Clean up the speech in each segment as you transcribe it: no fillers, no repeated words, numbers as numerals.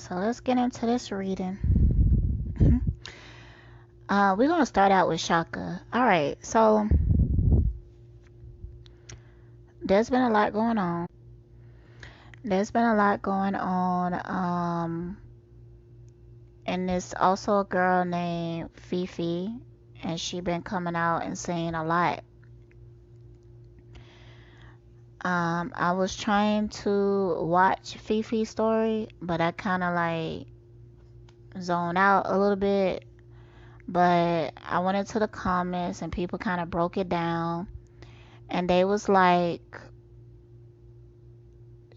So let's get into this reading. We're gonna start out with Shaka. All right, so there's been a lot going on. There's been a lot going on. And there's also a girl named Fifi, and she been coming out and saying a lot. I was trying to watch Fifi's story, but I kind of like zoned out a little bit. But I went into the comments and people kind of broke it down, and they was like,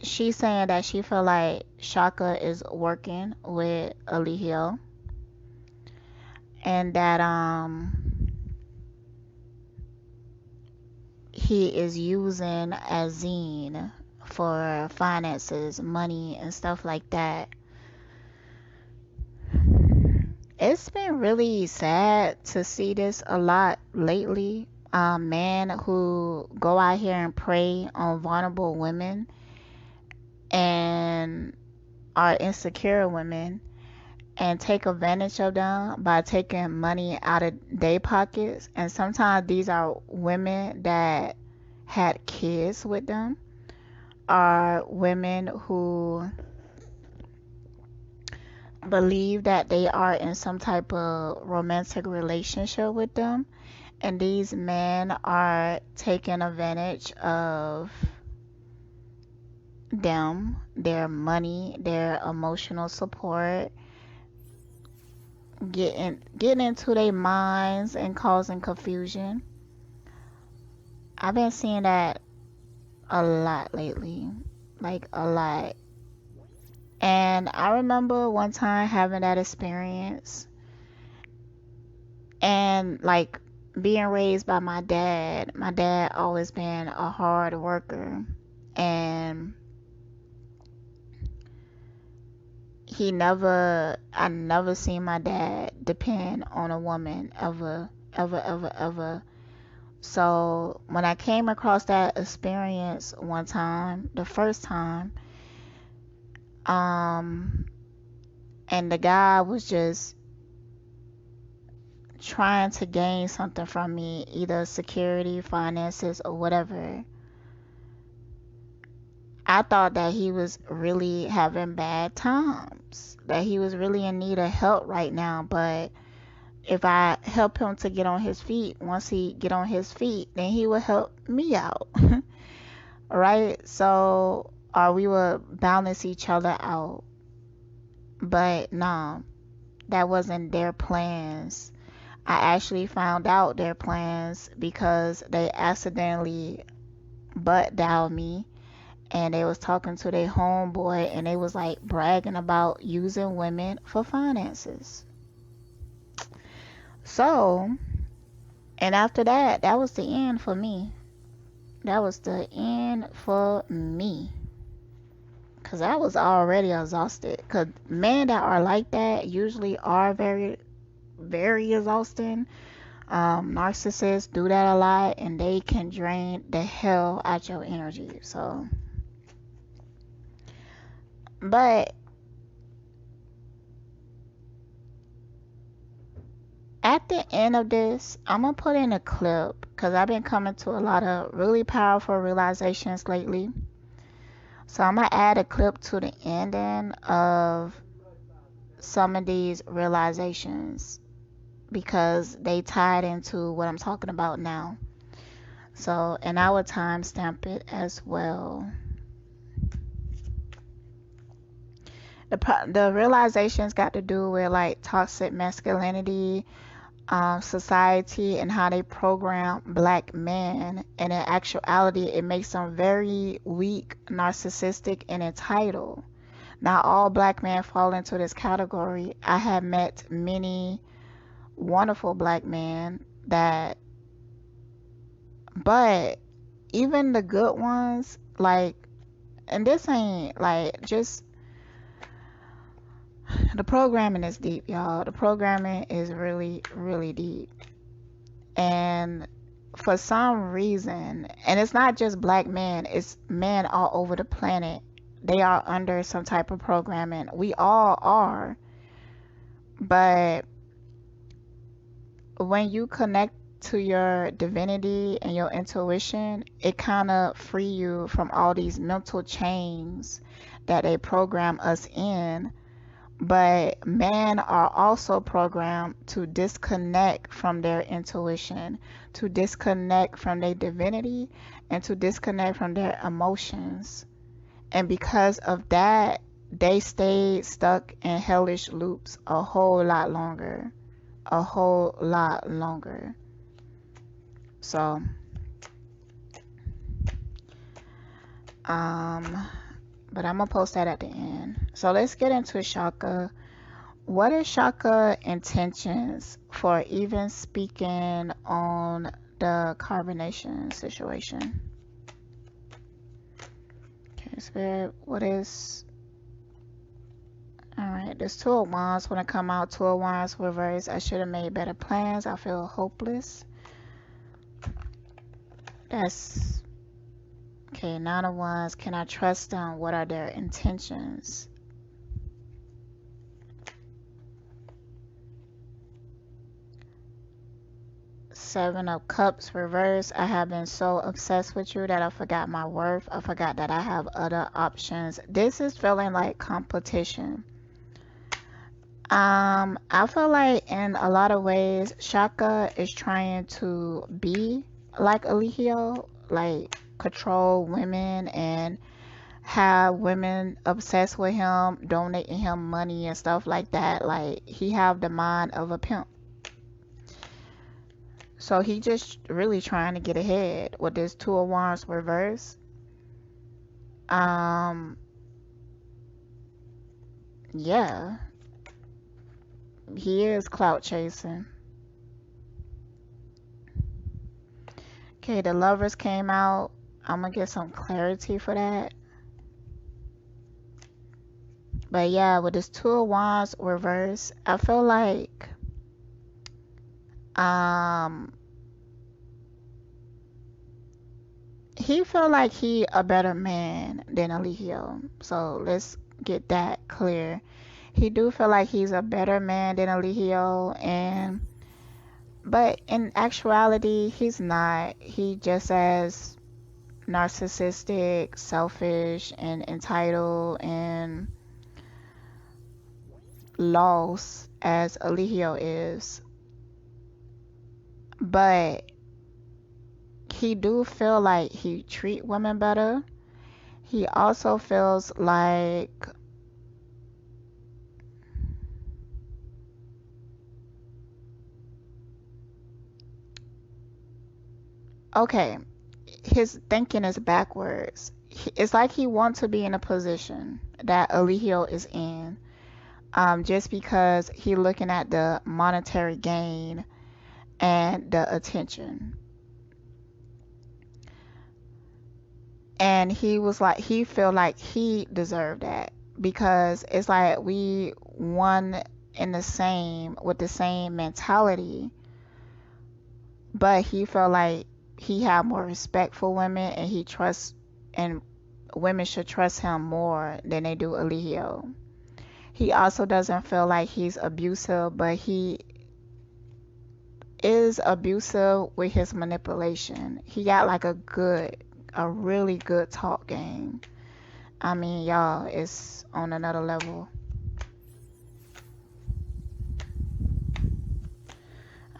she's saying that she feel like Shaka is working with Eligio, and that he is using Azine for finances, money, and stuff like that. It's been really sad to see this a lot lately. Men who go out here and prey on vulnerable women and are insecure women and take advantage of them by taking money out of their pockets. And sometimes these are women that had kids with them, are women who believe that they are in some type of romantic relationship with them, and these men are taking advantage of them, their money, their emotional support, getting into their minds and causing confusion. I've been seeing that a lot lately, like a lot. And I remember one time having that experience, and like being raised by my dad. My dad always been a hard worker, and I never seen my dad depend on a woman ever, ever, ever, ever. So when I came across that experience one time, the first time, um, and the guy was just trying to gain something from me, either security, finances, or whatever. I thought that he was really having bad times, that he was really in need of help right now. But if I help him to get on his feet, once he get on his feet, then he will help me out. Right? So, or we will balance each other out. But no, that wasn't their plans. I actually found out their plans because they accidentally butt dialed me, and they was talking to their homeboy, and they was like bragging about using women for finances. So, and after that, that was the end for me. That was the end for me. Cause I was already exhausted. Cause men that are like that usually are very, very exhausting. Narcissists do that a lot, and they can drain the hell out your energy. So, but at the end of this, I'm gonna put in a clip because I've been coming to a lot of really powerful realizations lately. So I'm gonna add a clip to the ending of some of these realizations because they tied into what I'm talking about now. So, and I will timestamp it as well. The realizations got to do with like toxic masculinity, society, and how they program black men. And in actuality, it makes them very weak, narcissistic, and entitled. Not all black men fall into this category. I have met many wonderful black men that, but even the good ones, like, and this ain't like just the programming is deep, y'all. The programming is really, really deep. And for some reason, and it's not just black men, it's men all over the planet. they are under some type of programming. We all are, but when you connect to your divinity and your intuition, it kind of free you from all these mental chains that they program us in. But men are also programmed to disconnect from their intuition, to disconnect from their divinity, and to disconnect from their emotions. And because of that, they stay stuck in hellish loops a whole lot longer. A whole lot longer. So, but I'm gonna post that at the end. So let's get into Shaka. What is Shaka intentions for even speaking on the carbonation situation? Okay, Spirit, what is... Alright, there's Two of Wands. When I come out, Two of Wands reverse. I should have made better plans. I feel hopeless. That's... Okay, Nine of Wands. Can I trust them? What are their intentions? Seven of Cups reverse. I have been so obsessed with you that I forgot my worth. I forgot that I have other options. This is feeling like competition. I feel like in a lot of ways, Shaka is trying to be like Eligio, like control women and have women obsessed with him, donating him money and stuff like that. Like he have the mind of a pimp. So he just really trying to get ahead with this Two of Wands reverse. Yeah. He is clout chasing. Okay, the Lovers came out. I'm gonna get some clarity for that. But yeah, with this Two of Wands reverse, I feel like he feel like he a better man than Eligio. So let's get that clear. He do feel like he's a better man than Eligio, and but in actuality he's not. He just as narcissistic, selfish, and entitled and lost as Eligio is. But he do feel like he treat women better. He also feels like okay, his thinking is backwards. It's like he wants to be in a position that Eligio is in, just because he looking at the monetary gain and the attention. And he was like, he feel like he deserved that because it's like we one in the same with the same mentality, but he felt like he had more respect for women and he trusts and women should trust him more than they do Eligio. He also doesn't feel like he's abusive, but he is abusive with his manipulation. He got like a really good talk game. I mean, y'all, it's on another level.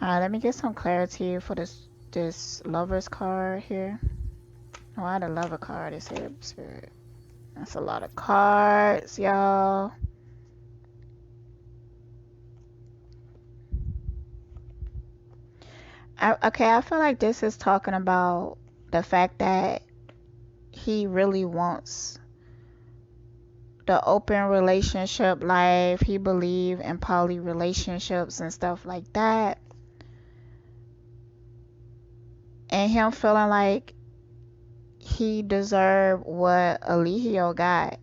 Alright, let me get some clarity for this Lovers card here. Why the Lover card is here, Spirit? That's a lot of cards, y'all. Okay, I feel like this is talking about the fact that he really wants the open relationship life. He believe in poly relationships and stuff like that. And him feeling like he deserved what Eligio got.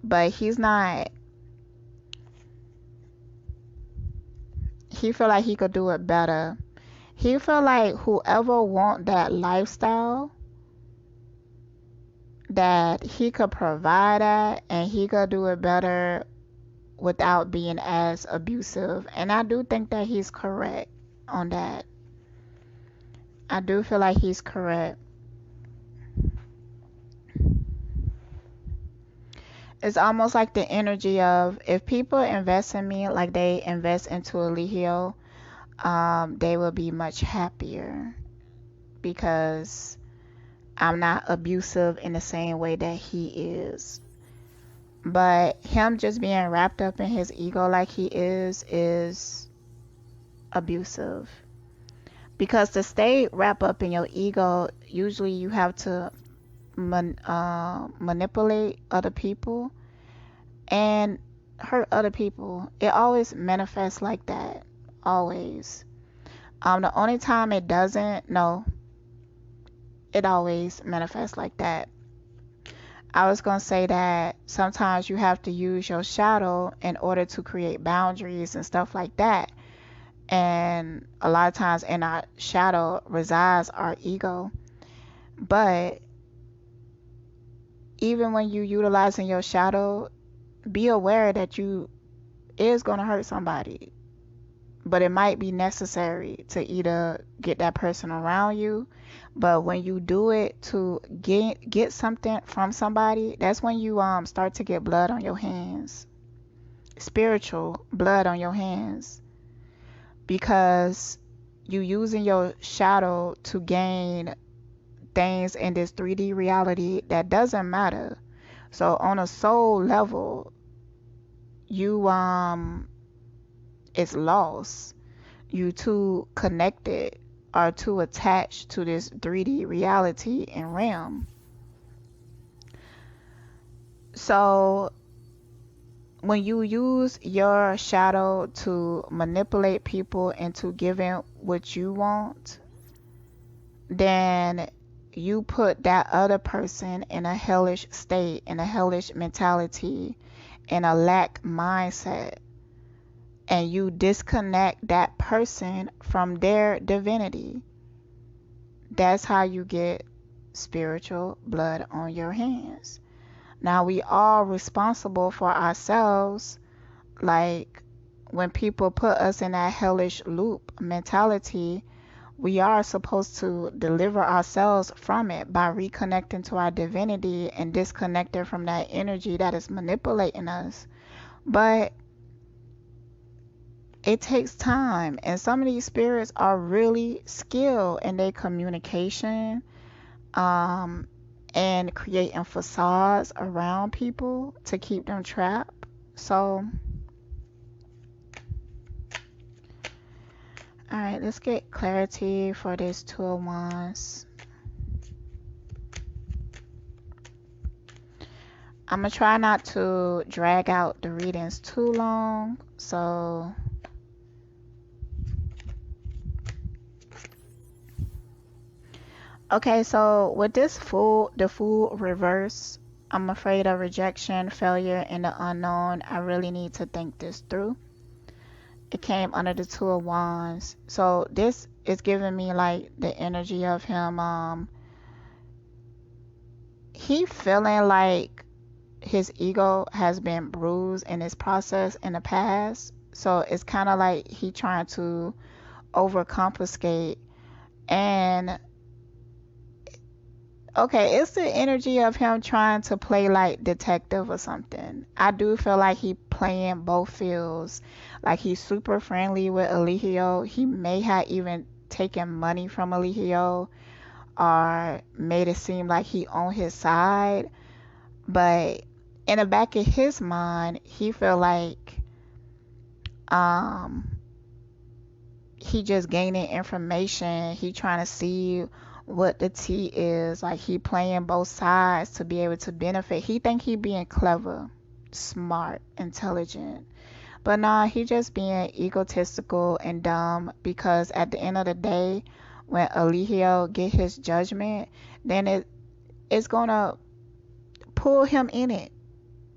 But he's not. He feel like he could do it better. He feel like whoever want that lifestyle, that he could provide that and he could do it better without being as abusive. And I do think that he's correct on that. I do feel like he's correct. It's almost like the energy of, if people invest in me like they invest into Eligio, they will be much happier because I'm not abusive in the same way that he is. But him just being wrapped up in his ego like he is abusive. Because to stay wrapped up in your ego, usually you have to manipulate other people and hurt other people. It always manifests like that. Always. The only time it doesn't, no, it always manifests like that. I was going to say that sometimes you have to use your shadow in order to create boundaries and stuff like that. And a lot of times in our shadow resides our ego. But even when you utilizing your shadow, be aware that you is going to hurt somebody. But it might be necessary to either get that person around you. But when you do it to get something from somebody, that's when you start to get blood on your hands. Spiritual blood on your hands. Because you using your shadow to gain things in this 3D reality that doesn't matter. So on a soul level, you it's lost. You too connected or too attached to this 3D reality and realm. So when you use your shadow to manipulate people into giving what you want, then you put that other person in a hellish state, in a hellish mentality, in a lack mindset. And you disconnect that person from their divinity. That's how you get spiritual blood on your hands. Now we are responsible for ourselves. Like when people put us in that hellish loop mentality, we are supposed to deliver ourselves from it by reconnecting to our divinity and disconnecting from that energy that is manipulating us. But it takes time, and some of these spirits are really skilled in their communication and creating facades around people to keep them trapped. So alright, let's get clarity for this Two of Wands. I'm gonna try not to drag out the readings too long, so okay, so with this the Fool reverse, I'm afraid of rejection, failure, and the unknown. I really need to think this through. It came under the Two of Wands. So this is giving me like the energy of him. He feeling like his ego has been bruised in this process in the past. So it's kind of like he trying to overcompensate. And okay, it's the energy of him trying to play like detective or something. I do feel like he playing both fields. Like he's super friendly with Eligio. He may have even taken money from Eligio or made it seem like he on his side. But in the back of his mind, he feel like he just gaining information. He trying to see what the tea is. Like he playing both sides to be able to benefit. He think he being clever, smart, intelligent. But nah, he just being egotistical and dumb, because at the end of the day, when Eligio get his judgment, then it's gonna pull him in it.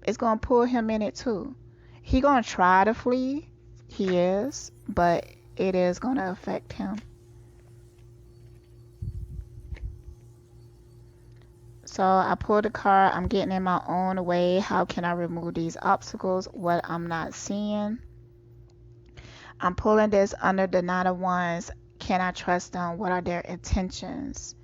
It's gonna pull him in it too. He gonna try to flee. He is, but it is gonna affect him. So I pulled the card. I'm getting in my own way. How can I remove these obstacles? What I'm not seeing. I'm pulling this under the Nine of Wands. Can I trust them? What are their intentions?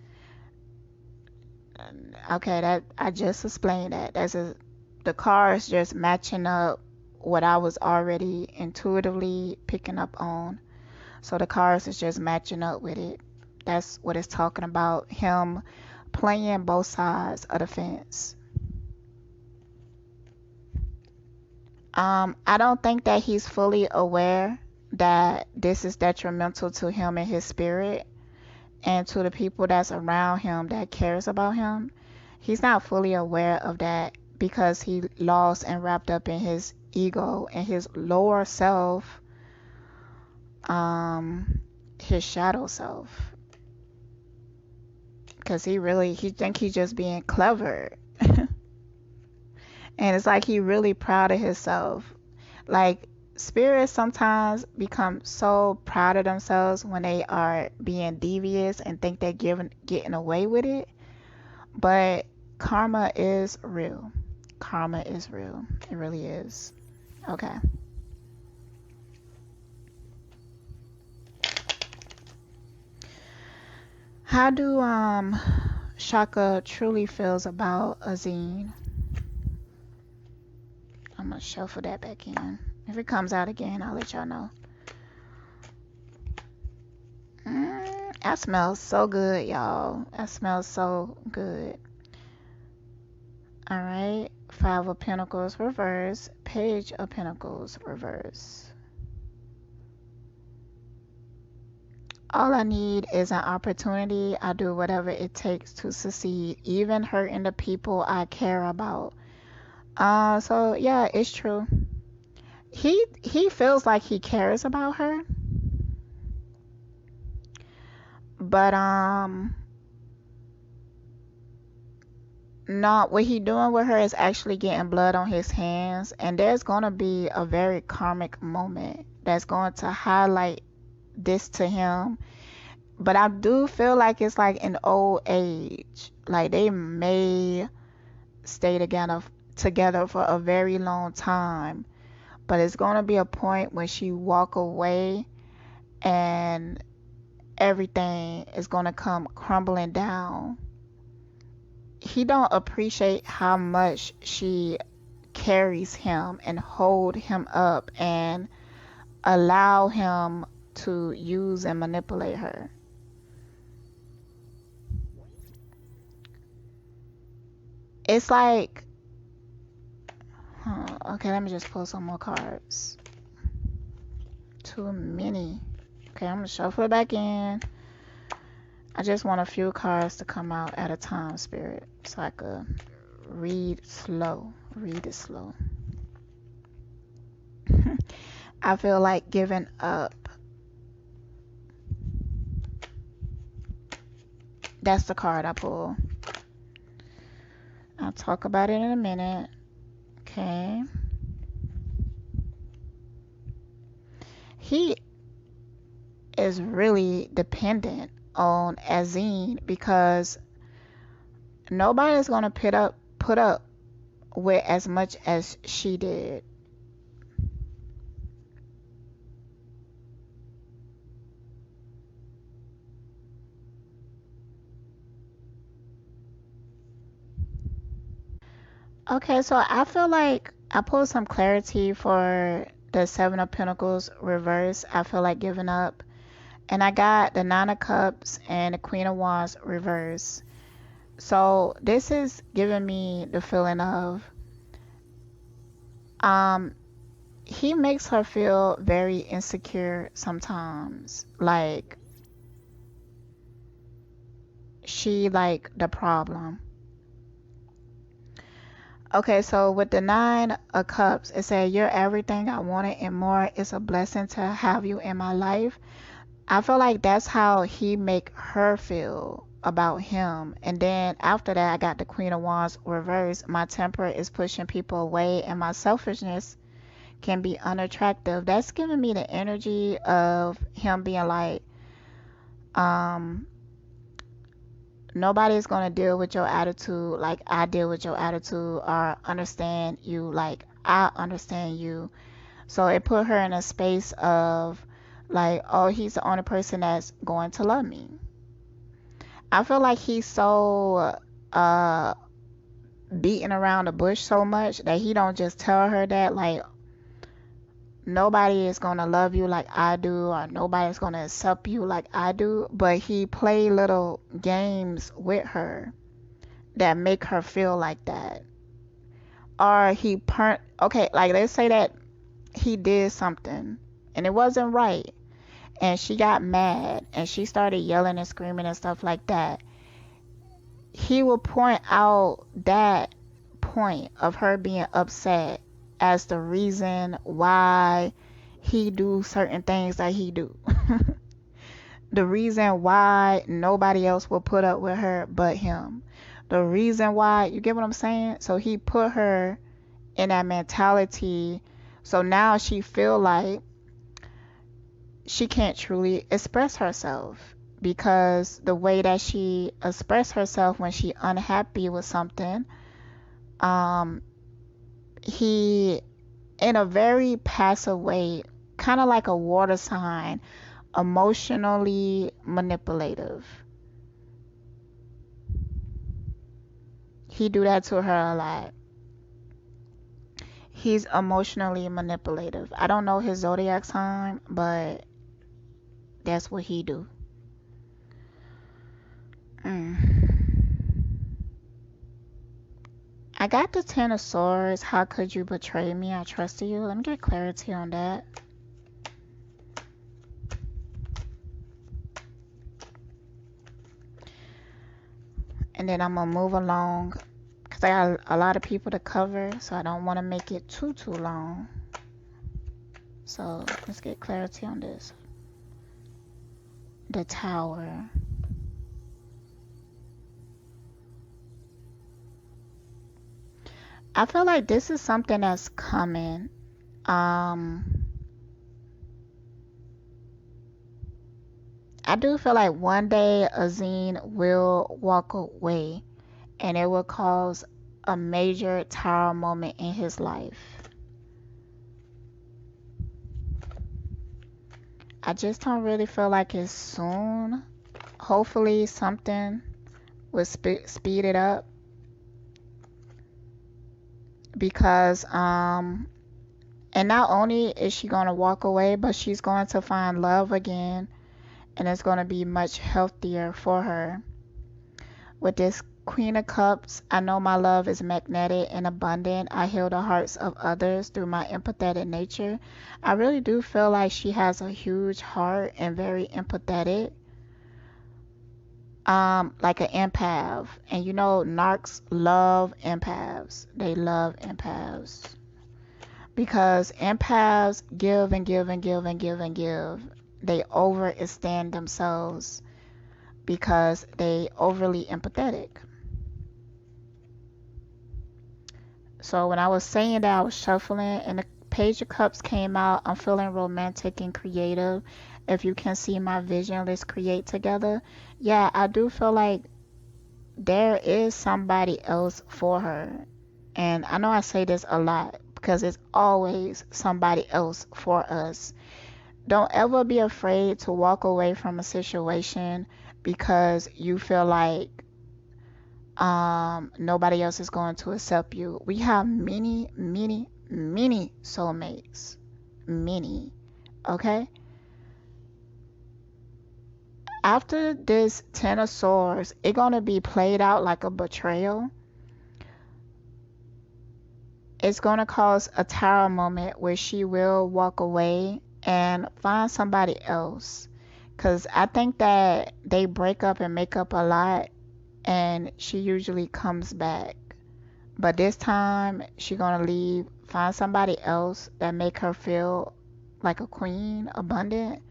Okay, that I just explained that. The cards just matching up what I was already intuitively picking up on. So the cards is just matching up with it. That's what it's talking about. Him playing both sides of the fence. I don't think that he's fully aware that this is detrimental to him and his spirit and to the people that's around him that cares about him. He's not fully aware of that because he lost and wrapped up in his ego and his lower self, his shadow self. Because he think he's just being clever. And it's like he really proud of himself. Like spirits sometimes become so proud of themselves when they are being devious and think they're getting away with it. But karma is real. Karma is real. It really is. Okay. How do Shaka truly feels about Azine? I'm gonna shuffle that back in. If it comes out again, I'll let y'all know. That smells so good, y'all. That smells so good. Alright. Five of Pentacles reverse. Page of Pentacles reverse. All I need is an opportunity. I do whatever it takes to succeed, even hurting the people I care about. So yeah, it's true. He feels like he cares about her. But no, what he doing with her is actually getting blood on his hands, and there's gonna be a very karmic moment that's going to highlight this to him. But I do feel like it's like an old age. Like they may stay together for a very long time. But it's gonna be a point when she walk away and everything is gonna come crumbling down. He don't appreciate how much she carries him and hold him up and allow him to use and manipulate her. It's like, okay, let me just pull some more cards. Too many. Okay, I'm gonna shuffle it back in. I just want a few cards to come out at a time, Spirit, so I could read slow. Read it slow. I feel like giving up. That's the card I pull. I'll talk about it in a minute. Okay. He is really dependent on Azine because nobody's gonna put up with as much as she did. Okay, so I feel like I pulled some clarity for the Seven of Pentacles reverse. I feel like giving up. And I got the Nine of Cups and the Queen of Wands reverse. So this is giving me the feeling of he makes her feel very insecure sometimes. Like she like the problem. Okay, so with the Nine of Cups, it said, "You're everything I wanted and more. It's a blessing to have you in my life." I feel like that's how he make her feel about him. And then after that, I got the Queen of Wands reverse. My temper is pushing people away, and my selfishness can be unattractive. That's giving me the energy of him being like, Nobody's gonna deal with your attitude like I deal with your attitude or understand you like I understand you. So it put her in a space of like, oh, he's the only person that's going to love me. I feel like he's so uh beating around the bush so much that he don't just tell her that like nobody is gonna love you like I do or nobody's gonna accept you like I do, but he play little games with her that make her feel like that. Or okay, like let's say that he did something and it wasn't right and she got mad and she started yelling and screaming and stuff like that. He will point out that point of her being upset as the reason why he do certain things that he do. The reason why nobody else will put up with her but him. The reason why, you get what I'm saying? So he put her in that mentality. So now she feel like she can't truly express herself because the way that she express herself when she unhappy with something, he in a very passive way, kind of like a water sign, emotionally manipulative. He do that to her a lot. He's emotionally manipulative. I don't know his zodiac sign, but that's what he do. I got the Ten of Swords. How could you betray me? I trusted you. Let me get clarity on that. And then I'm going to move along because I got a lot of people to cover, so I don't want to make it too long. So let's get clarity on this. The Tower. I feel like this is something that's coming. I do feel like one day Azine will walk away and it will cause a major tower moment in his life. I just don't really feel like it's soon. Hopefully something will speed it up. Because and not only is she going to walk away, but she's going to find love again, and it's going to be much healthier for her. With this Queen of Cups, I know my love is magnetic and abundant. I heal the hearts of others through my empathetic nature. I really do feel like she has a huge heart and very empathetic. Like an empath. And you know, narcs love empaths. They love empaths. Because empaths give and give and give and give and give. They overextend themselves because they overly empathetic. So when I was saying that, I was shuffling and the Page of Cups came out. I'm feeling romantic and creative. If you can see my vision, let's create together. Yeah, I do feel like there is somebody else for her. And I know I say this a lot because it's always somebody else for us. Don't ever be afraid to walk away from a situation because you feel like nobody else is going to accept you. We have many soulmates. Many. Okay? After this Ten of Swords, it's gonna be played out like a betrayal. It's gonna cause a tower moment where she will walk away and find somebody else. Cause I think that they break up and make up a lot and she usually comes back. But this time she gonna leave, find somebody else that make her feel like a queen, abundant.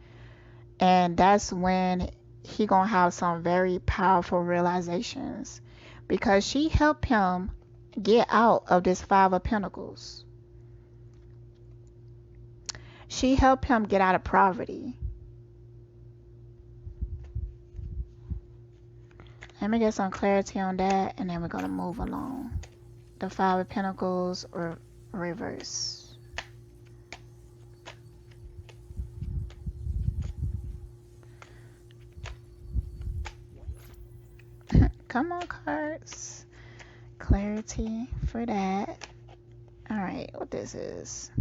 And that's when he gonna have some very powerful realizations because she helped him get out of this Five of Pentacles. She helped him get out of poverty. Let me get some clarity on that, and then we're gonna move along. The Five of Pentacles or reverse. Come on, cards. Clarity for that. Alright, what this is.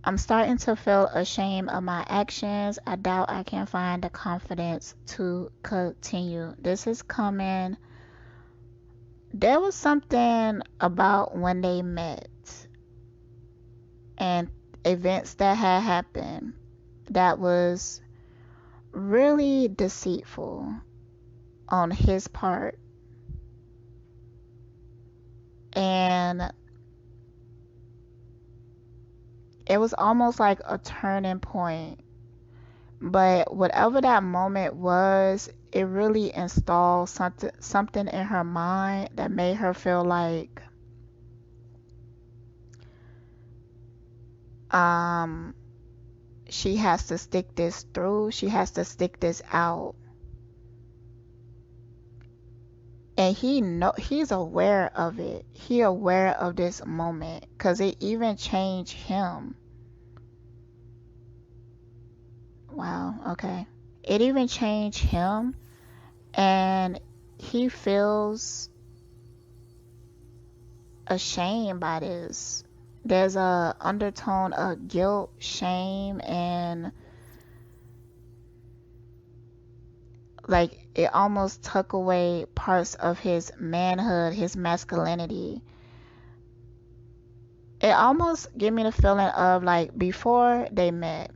I'm starting to feel ashamed of my actions. I doubt I can find the confidence to continue. This is coming. There was something about when they met and events that had happened that was really deceitful on his part. And it was almost like a turning point. But whatever that moment was, it really installed something in her mind that made her feel like she has to stick this through. She has to stick this out. And he's aware of it. He aware of this moment because it even changed him. Wow, okay. It even changed him, and he feels ashamed by this. There's a undertone of guilt, shame, and like it almost took away parts of his manhood, his masculinity. It almost gave me the feeling of like before they met,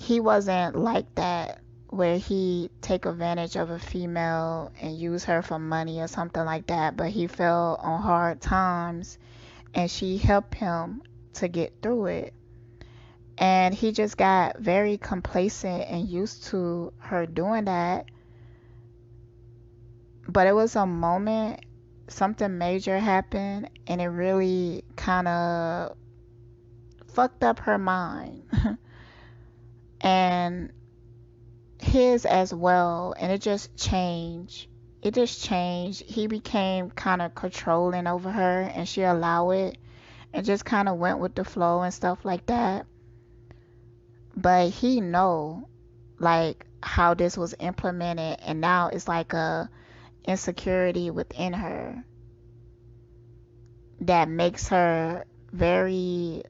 he wasn't like that, where he take advantage of a female and use her for money or something like that, but he fell on hard times and she helped him to get through it. And he just got very complacent and used to her doing that. But it was a moment, something major happened, and it really kind of fucked up her mind. And his as well. And it just changed. It just changed. He became kind of controlling over her, and she allowed it and just kind of went with the flow and stuff like that. But he know like how this was implemented, and now it's like a insecurity within her that makes her very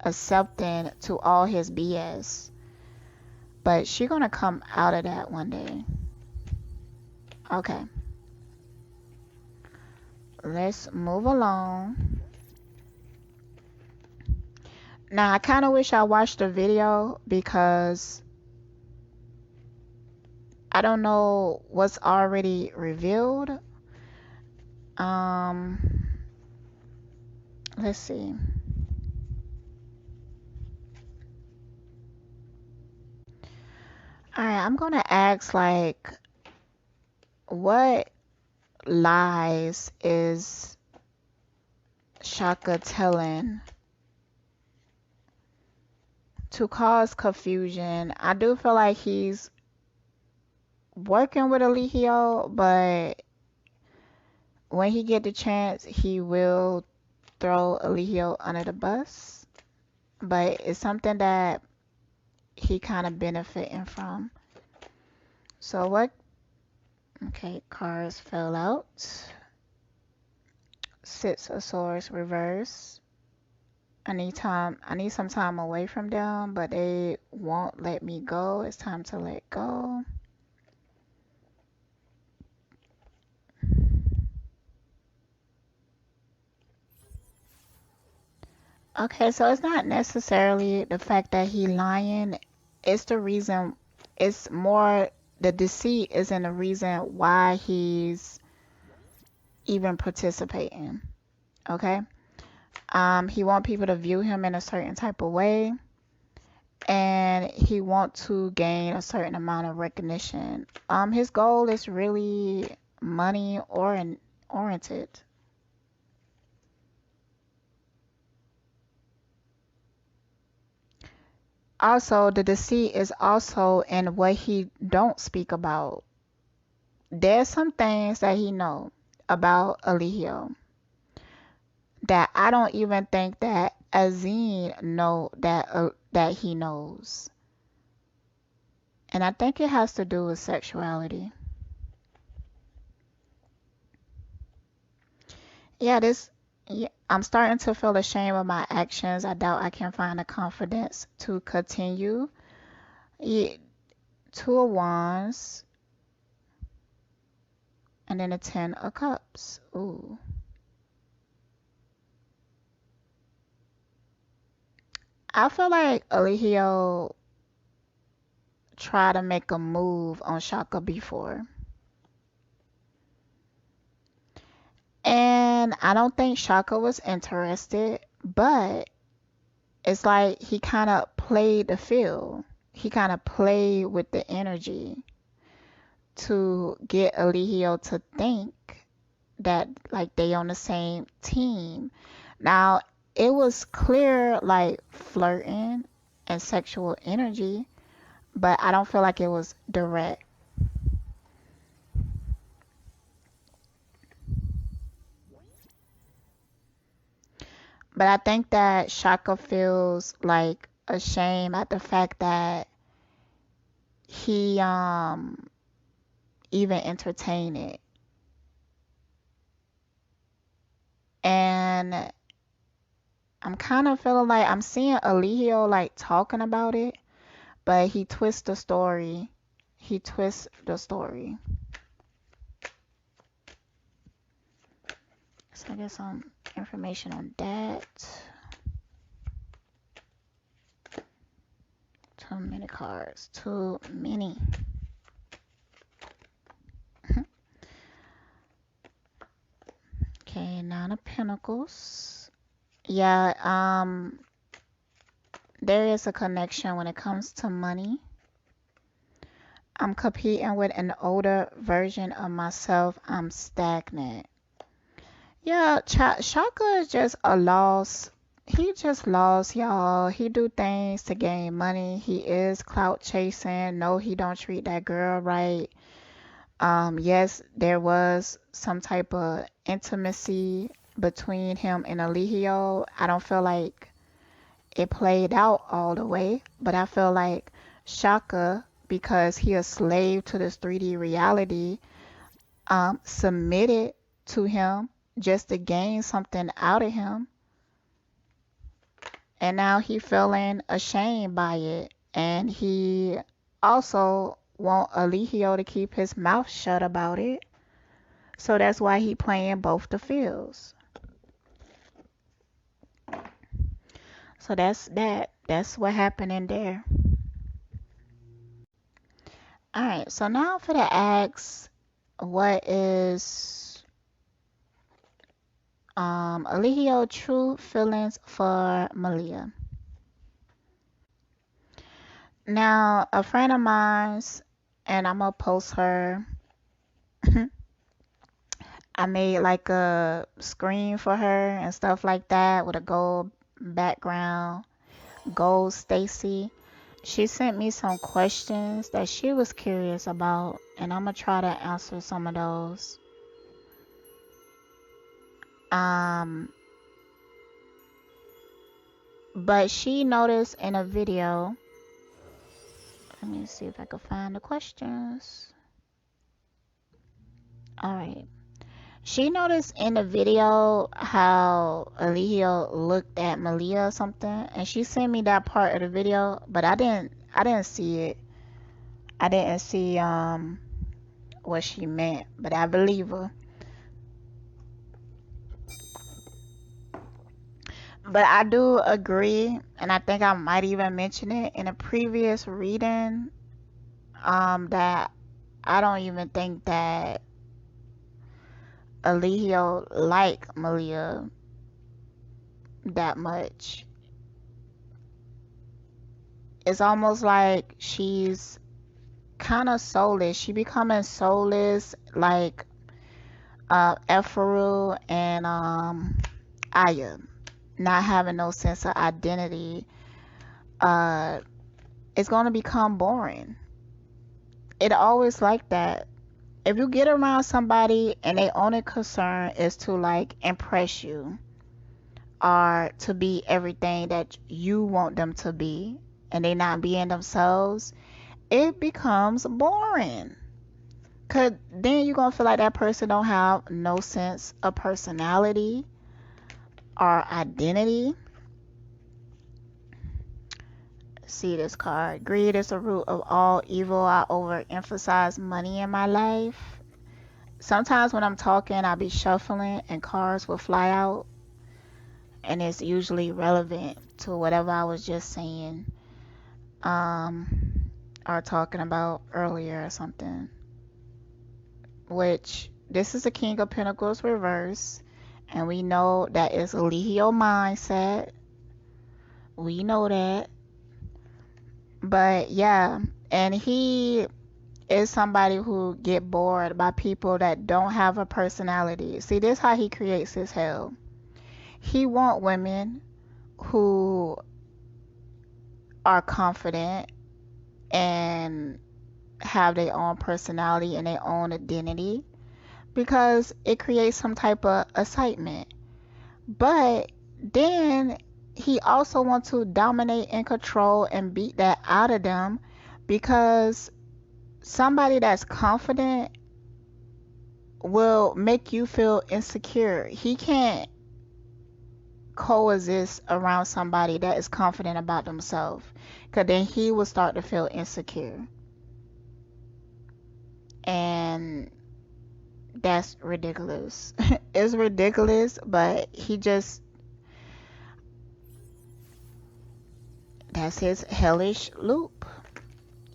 accepting to all his BS. But she gonna come out of that one day. Okay, let's move along. Now I kind of wish I watched the video because I don't know what's already revealed. Let's see. Alright, I'm gonna ask like, what lies is Shaka telling to cause confusion? I do feel like he's working with Eligio, but when he get the chance, he will throw Eligio under the bus. But it's something that he kind of benefiting from. So what? Okay, cards fell out. Six of Swords reverse. I need some time away from them, but they won't let me go. It's time to let go. Okay, so it's not necessarily the fact that he lying. It's the reason. It's more the deceit isn't the reason why he's even participating. Okay. He want people to view him in a certain type of way, and he want to gain a certain amount of recognition. His goal is really money oriented. Also, the deceit is also in what he don't speak about. There's some things that he know about Eligio that I don't even think that Azine know that he knows. And I think it has to do with sexuality. Yeah, yeah, I'm starting to feel ashamed of my actions. I doubt I can find the confidence to continue. Yeah, two of wands and then a 10 of cups. Ooh. I feel like Eligio tried to make a move on Shaka before. And I don't think Shaka was interested, but it's like he kind of played the field. He kind of played with the energy to get Eligio to think that like they on the same team. Now, it was clear like flirting and sexual energy, but I don't feel like it was direct. But I think that Shaka feels like ashamed at the fact that he even entertained it. And I'm kind of feeling like I'm seeing Eligio like talking about it, but he twists the story. He twists the story. So I get some information on that. Too many cards. Too many. Okay, 9 of Pentacles. Yeah, there is a connection when it comes to money. I'm competing with an older version of myself. I'm stagnant. Yeah, Shaka is just a loss. He just lost, y'all. He do things to gain money. He is clout chasing. No, he don't treat that girl right. Yes, there was some type of intimacy between him and Eligio. I don't feel like it played out all the way, but I feel like Shaka, because he a slave to this 3D reality, submitted to him just to gain something out of him, and now he feeling ashamed by it, and he also want Eligio to keep his mouth shut about it, so that's why he playing both the fields. So that's what happened in there. All right, so now for the ask, what is Eligio true feelings for Malia? Now, a friend of mine's, and I'm gonna post her. I made like a screen for her and stuff like that with a gold background. Gold Stacy. She sent me some questions that she was curious about, and I'm gonna try to answer some of those. Um, but she noticed in a video. Let me see if I can find the questions. All right. She noticed in the video how Eligio looked at Malia or something, and she sent me that part of the video, but I didn't see it. I didn't see what she meant, but I believe her. But I do agree, and I think I might even mention it in a previous reading, that I don't even think that Eligio like Malia that much. It's almost like she's kind of soulless. She becoming soulless, like Efuru and Aya, not having no sense of identity. Uh, it's going to become boring. It always like that. If you get around somebody and their only concern is to like impress you or to be everything that you want them to be and they not being themselves, it becomes boring. Cause then you're gonna feel like that person don't have no sense of personality or identity. See this card. Greed is the root of all evil. I overemphasize money in my life. Sometimes when I'm talking, I'll be shuffling and cards will fly out, and it's usually relevant to whatever I was just saying, or talking about earlier or something. Which this is the King of Pentacles reverse, and we know that it's Eligio mindset. We know that. But yeah, and he is somebody who get bored by people that don't have a personality. See, this is how he creates his hell. He want women who are confident and have their own personality and their own identity because it creates some type of excitement. But then he also wants to dominate and control and beat that out of them because somebody that's confident will make you feel insecure. He can't coexist around somebody that is confident about themselves because then he will start to feel insecure. And that's ridiculous. It's ridiculous, but that's his hellish loop.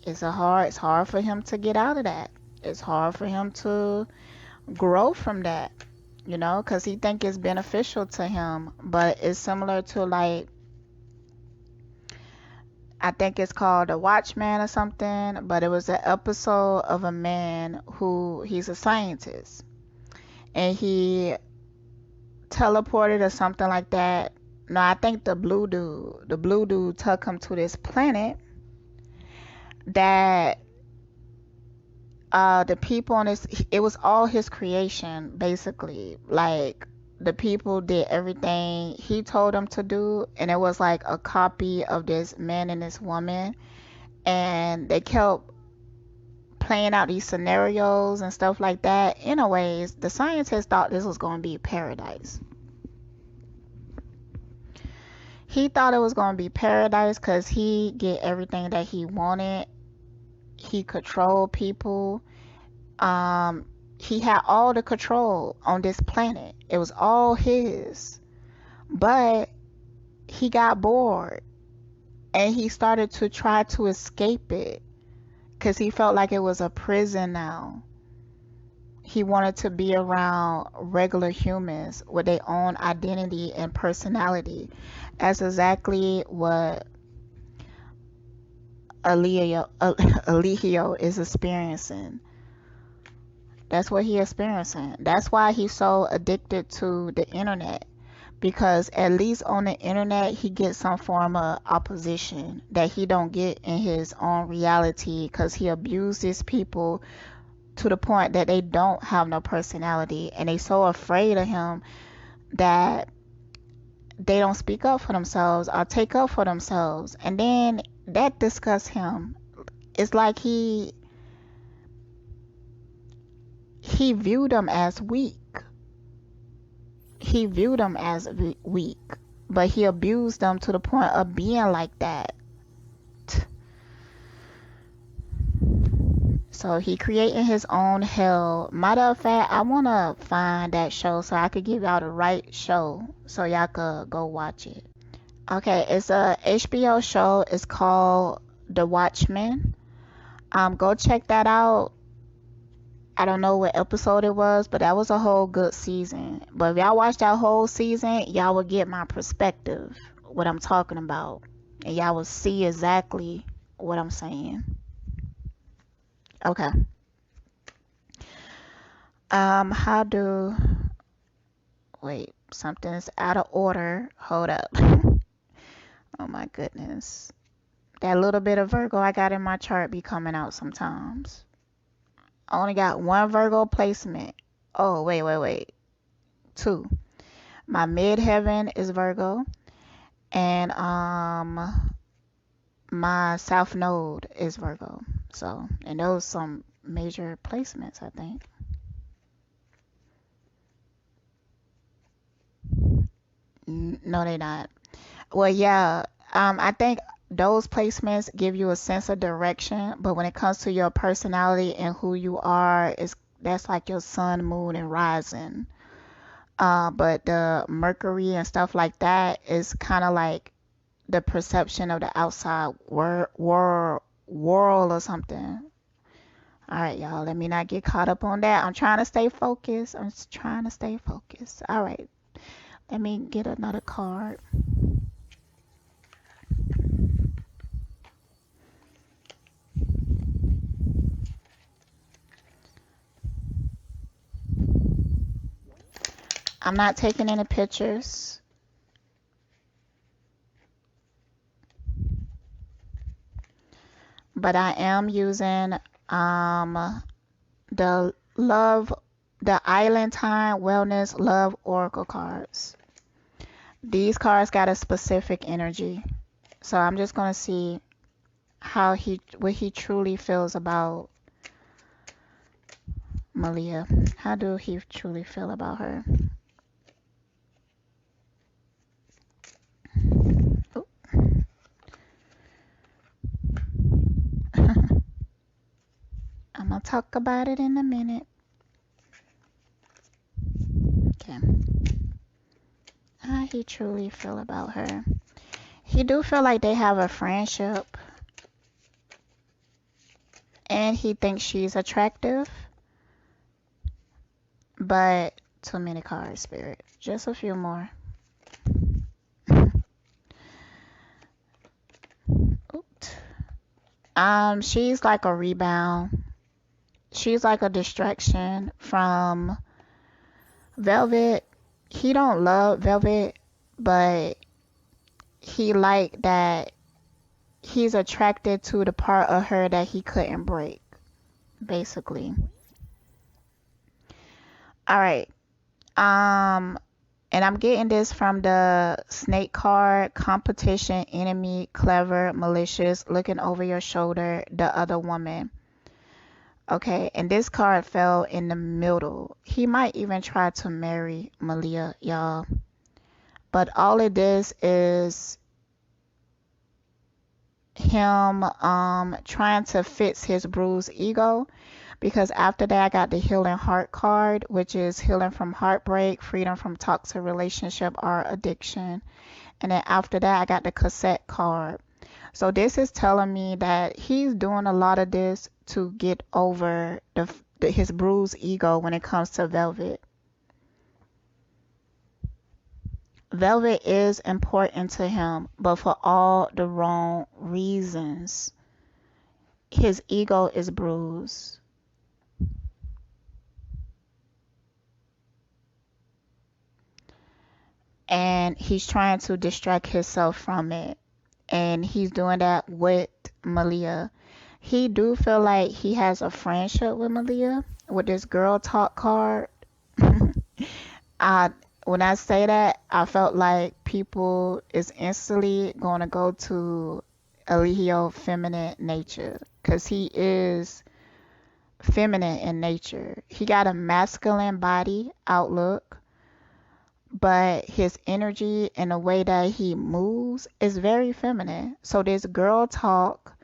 It's hard for him to get out of that. It's hard for him to grow from that, because he think it's beneficial to him. But it's similar to like, I think it's called The Watchman or something, but it was an episode of a man he's a scientist, and he teleported or something like that. No, I think the blue dude took him to this planet that the people on this, it was all his creation basically. Like the people did everything he told them to do, and it was like a copy of this man and this woman, and they kept playing out these scenarios and stuff like that. Anyways, the scientists thought this was going to be paradise. He thought it was going to be paradise because he get everything that he wanted. He controlled people. He had all the control on this planet. It was all his. But he got bored and he started to try to escape it because he felt like it was a prison now. He wanted to be around regular humans with their own identity and personality. That's exactly what Eligio is experiencing. That's what he's experiencing. That's why he's so addicted to the internet. Because at least on the internet he gets some form of opposition that he don't get in his own reality, because he abuses people to the point that they don't have no personality, and they so afraid of him that they don't speak up for themselves or take up for themselves. And then that disgusts him. It's like he viewed them as weak. He viewed them as weak, but he abused them to the point of being like that. So he creating his own hell. Matter of fact, I want to find that show so I could give y'all the right show so y'all could go watch it. Okay, it's a HBO show. It's called The Watchmen. Go check that out. I don't know what episode it was, but that was a whole good season. But if y'all watch that whole season, y'all will get my perspective, what I'm talking about. And y'all will see exactly what I'm saying. Okay. Wait, something's out of order. Hold up. Oh my goodness. That little bit of Virgo I got in my chart be coming out sometimes. I only got one Virgo placement. Oh, wait. Two. My midheaven is Virgo, and my south node is Virgo. So, and those some major placements, I think. No, they not. Well, yeah. I think those placements give you a sense of direction, but when it comes to your personality and who you are, is that's like your sun, moon, and rising. But the Mercury and stuff like that is kind of like the perception of the outside world or something. All right, y'all. Let me not get caught up on that. I'm trying to stay focused. I'm just trying to stay focused. All right. Let me get another card. I'm not taking any pictures. But I am using the Island Time Wellness Love Oracle cards. These cards got a specific energy. So I'm just gonna see what he truly feels about Malia. How do he truly feel about her? Oh. I'm gonna talk about it in a minute. Okay. How he truly feel about her. He do feel like they have a friendship. And he thinks she's attractive. But too many cards, Spirit. Just a few more. Oops. She's like a rebound. She's like a distraction from Velvet. He don't love Velvet, but he like that he's attracted to the part of her that he couldn't break, basically. All right. And I'm getting this from the snake card, competition, enemy, clever, malicious, looking over your shoulder, the other woman. Okay, and this card fell in the middle. He might even try to marry Malia, y'all. But all of this is him trying to fix his bruised ego. Because after that, I got the healing heart card, which is healing from heartbreak, freedom from toxic relationship or addiction. And then after that, I got the cassette card. So this is telling me that he's doing a lot of this to get over his bruised ego when it comes to Velvet. Velvet is important to him, but for all the wrong reasons. His ego is bruised. And he's trying to distract himself from it. And he's doing that with Malia. He do feel like he has a friendship with Malia with this girl talk card. I when I say that, I felt like people is instantly gonna go to Eligio feminine nature because he is feminine in nature. He got a masculine body outlook, but his energy and the way that he moves is very feminine. So this girl talk,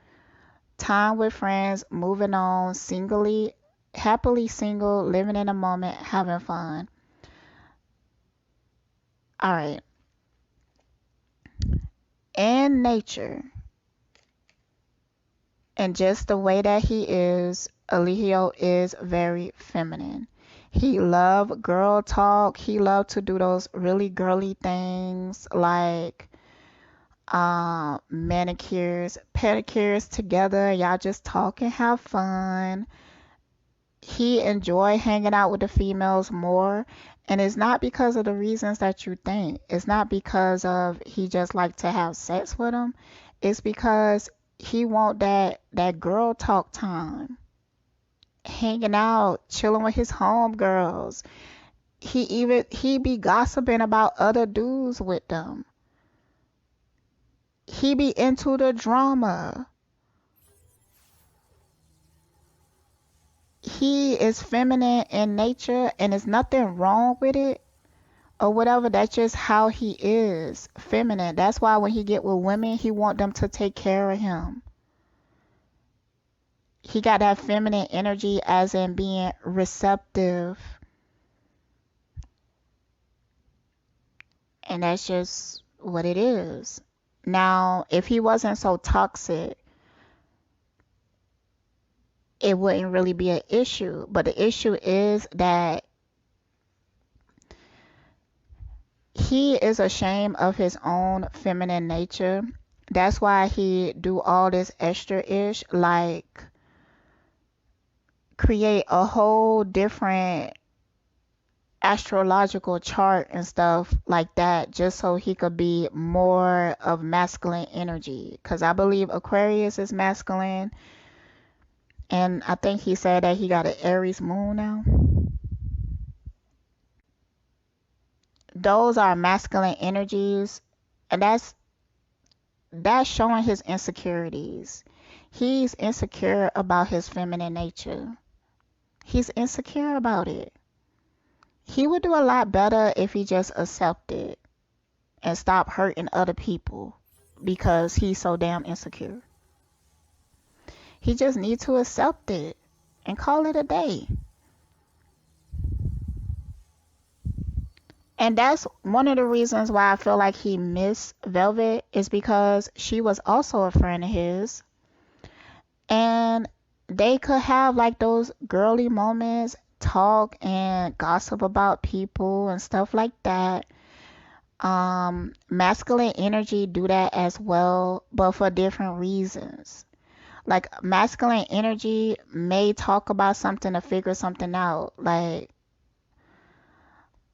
time with friends, moving on, singly, happily single, living in a moment, having fun. All right. In nature, and just the way that he is, Eligio is very feminine. He love girl talk. He love to do those really girly things like manicures, pedicures together. Y'all just talk and have fun. He enjoy hanging out with the females more, and it's not because of the reasons that you think. It's not because of he just like to have sex with them. It's because He want that girl talk time, hanging out, chilling with his homegirls. He be gossiping about other dudes with them. He be into the drama. He is feminine in nature, and there's nothing wrong with it or whatever. That's just how he is, feminine. That's why when he get with women, he want them to take care of him. He got that feminine energy, as in being receptive, and that's just what it is. Now, if he wasn't so toxic, it wouldn't really be an issue. But the issue is that he is ashamed of his own feminine nature. That's why he do all this extra ish, like create a whole different astrological chart and stuff like that, just so he could be more of masculine energy. Because I believe Aquarius is masculine, and I think he said that he got an Aries moon now. Those are masculine energies, and that's showing his insecurities. He's insecure about his feminine nature. He's insecure about it. He would do a lot better if he just accepted and stop hurting other people because he's so damn insecure. He just needs to accept it and call it a day. And that's one of the reasons why I feel like he missed Velvet, is because she was also a friend of his. And they could have like those girly moments, talk and gossip about people and stuff like that. Masculine energy do that as well, but for different reasons. Like masculine energy may talk about something to figure something out. Like,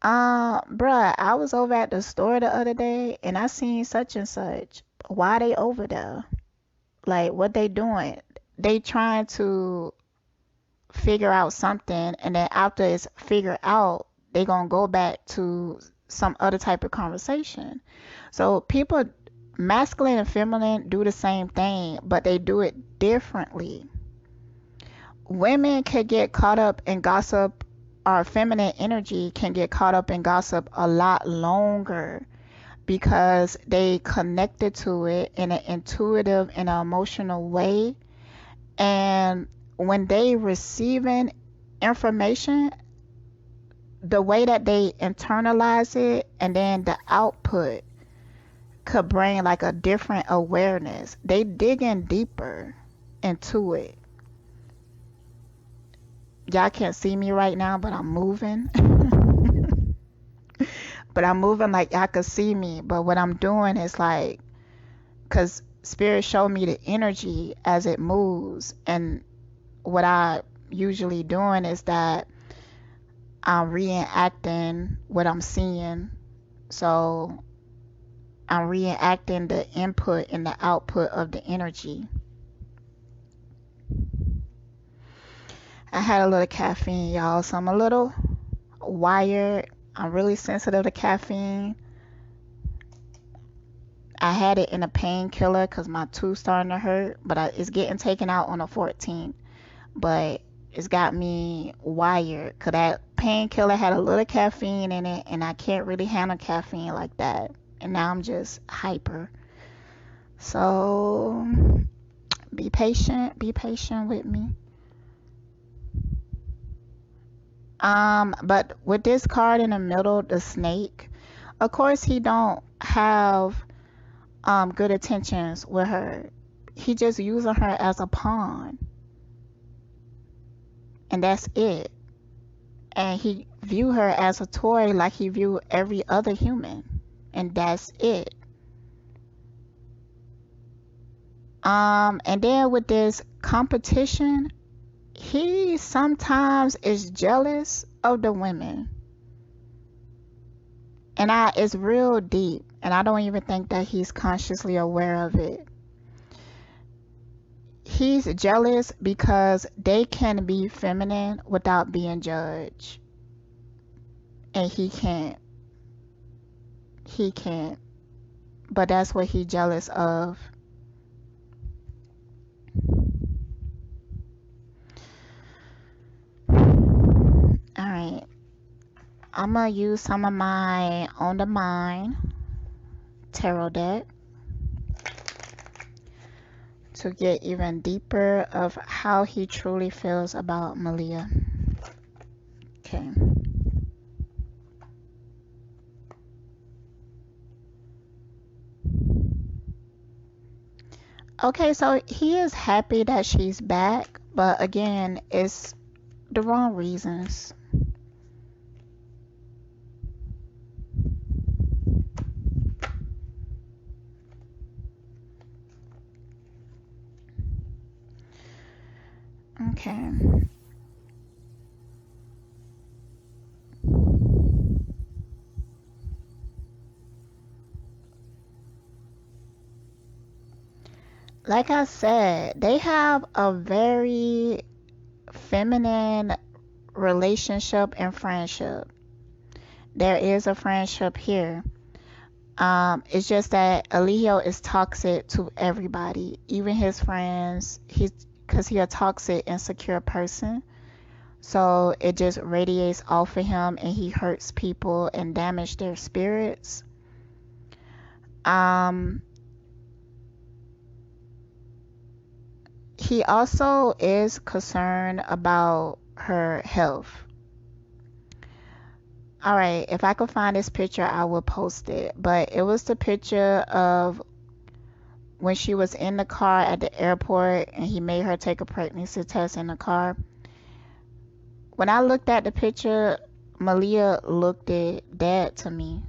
bruh, I was over at the store the other day and I seen such and such. Why they over there? Like, what they doing? They trying to figure out something, and then after it's figured out, they gonna go back to some other type of conversation. So people, masculine and feminine, do the same thing, but they do it differently. Women can get caught up in gossip. Our feminine energy can get caught up in gossip a lot longer because they connected to it in an intuitive and an emotional way. And when they receiving information, the way that they internalize it and then the output could bring like a different awareness. They digging deeper into it. Y'all can't see me right now, but I'm moving. But I'm moving like y'all could see me. But what I'm doing is like, because spirit showed me the energy as it moves, and what I usually doing is that I'm reenacting what I'm seeing. So I'm reenacting the input and the output of the energy. I had a little caffeine, y'all, so I'm a little wired. I'm really sensitive to caffeine. I had it in a painkiller because my tooth starting to hurt, but it's getting taken out on the 14th. But it's got me wired because that painkiller had a little caffeine in it, and I can't really handle caffeine like that. And now I'm just hyper. So be patient with me. But with this card in the middle, the snake, of course he don't have good intentions with her. He just using her as a pawn, and that's it. And he view her as a toy like he view every other human, and that's it. And then with this competition, he sometimes is jealous of the women, and it's real deep, and I don't even think that he's consciously aware of it. He's jealous because they can be feminine without being judged, and he can't. He can't. But that's what he's jealous of. All right. I'm gonna use some of my On the Mind tarot deck to get even deeper of how he truly feels about Malia. Okay. Okay, so he is happy that she's back, but again, it's the wrong reasons. Okay. Like I said, they have a very feminine relationship and friendship. There is a friendship here. It's just that Eligio is toxic to everybody, even his friends. Because he's a toxic, insecure person. So it just radiates off of him and he hurts people and damage their spirits. Um, he also is concerned about her health. All right, if I could find this picture, I will post it. But it was the picture of when she was in the car at the airport and he made her take a pregnancy test in the car. When I looked at the picture, Malia looked dead to me,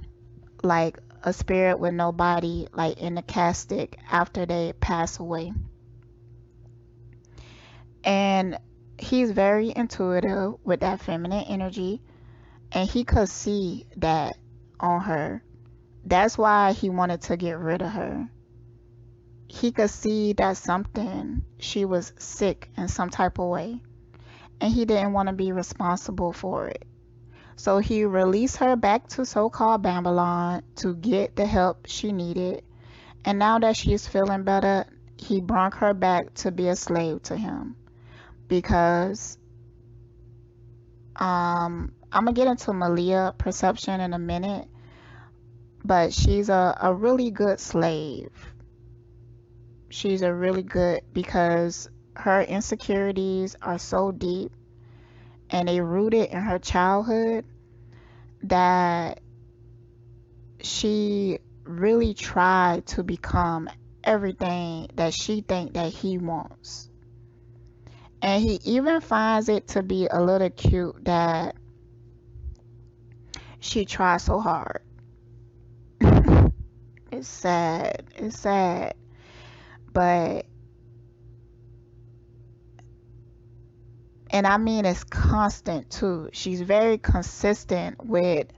like a spirit with no body, like in the casket after they pass away. And he's very intuitive with that feminine energy, and he could see that on her. That's why he wanted to get rid of her. He could see that something, she was sick in some type of way, and he didn't want to be responsible for it. So he released her back to so-called Babylon to get the help she needed. And now that she's feeling better, he brought her back to be a slave to him. Because I'm gonna get into Malia perception in a minute, but she's a really good slave. She's a really good because her insecurities are so deep and they rooted in her childhood that she really tried to become everything that she think that he wants. And he even finds it to be a little cute that she tried so hard. It's sad. It's sad. But, and I mean, it's constant too. She's very consistent with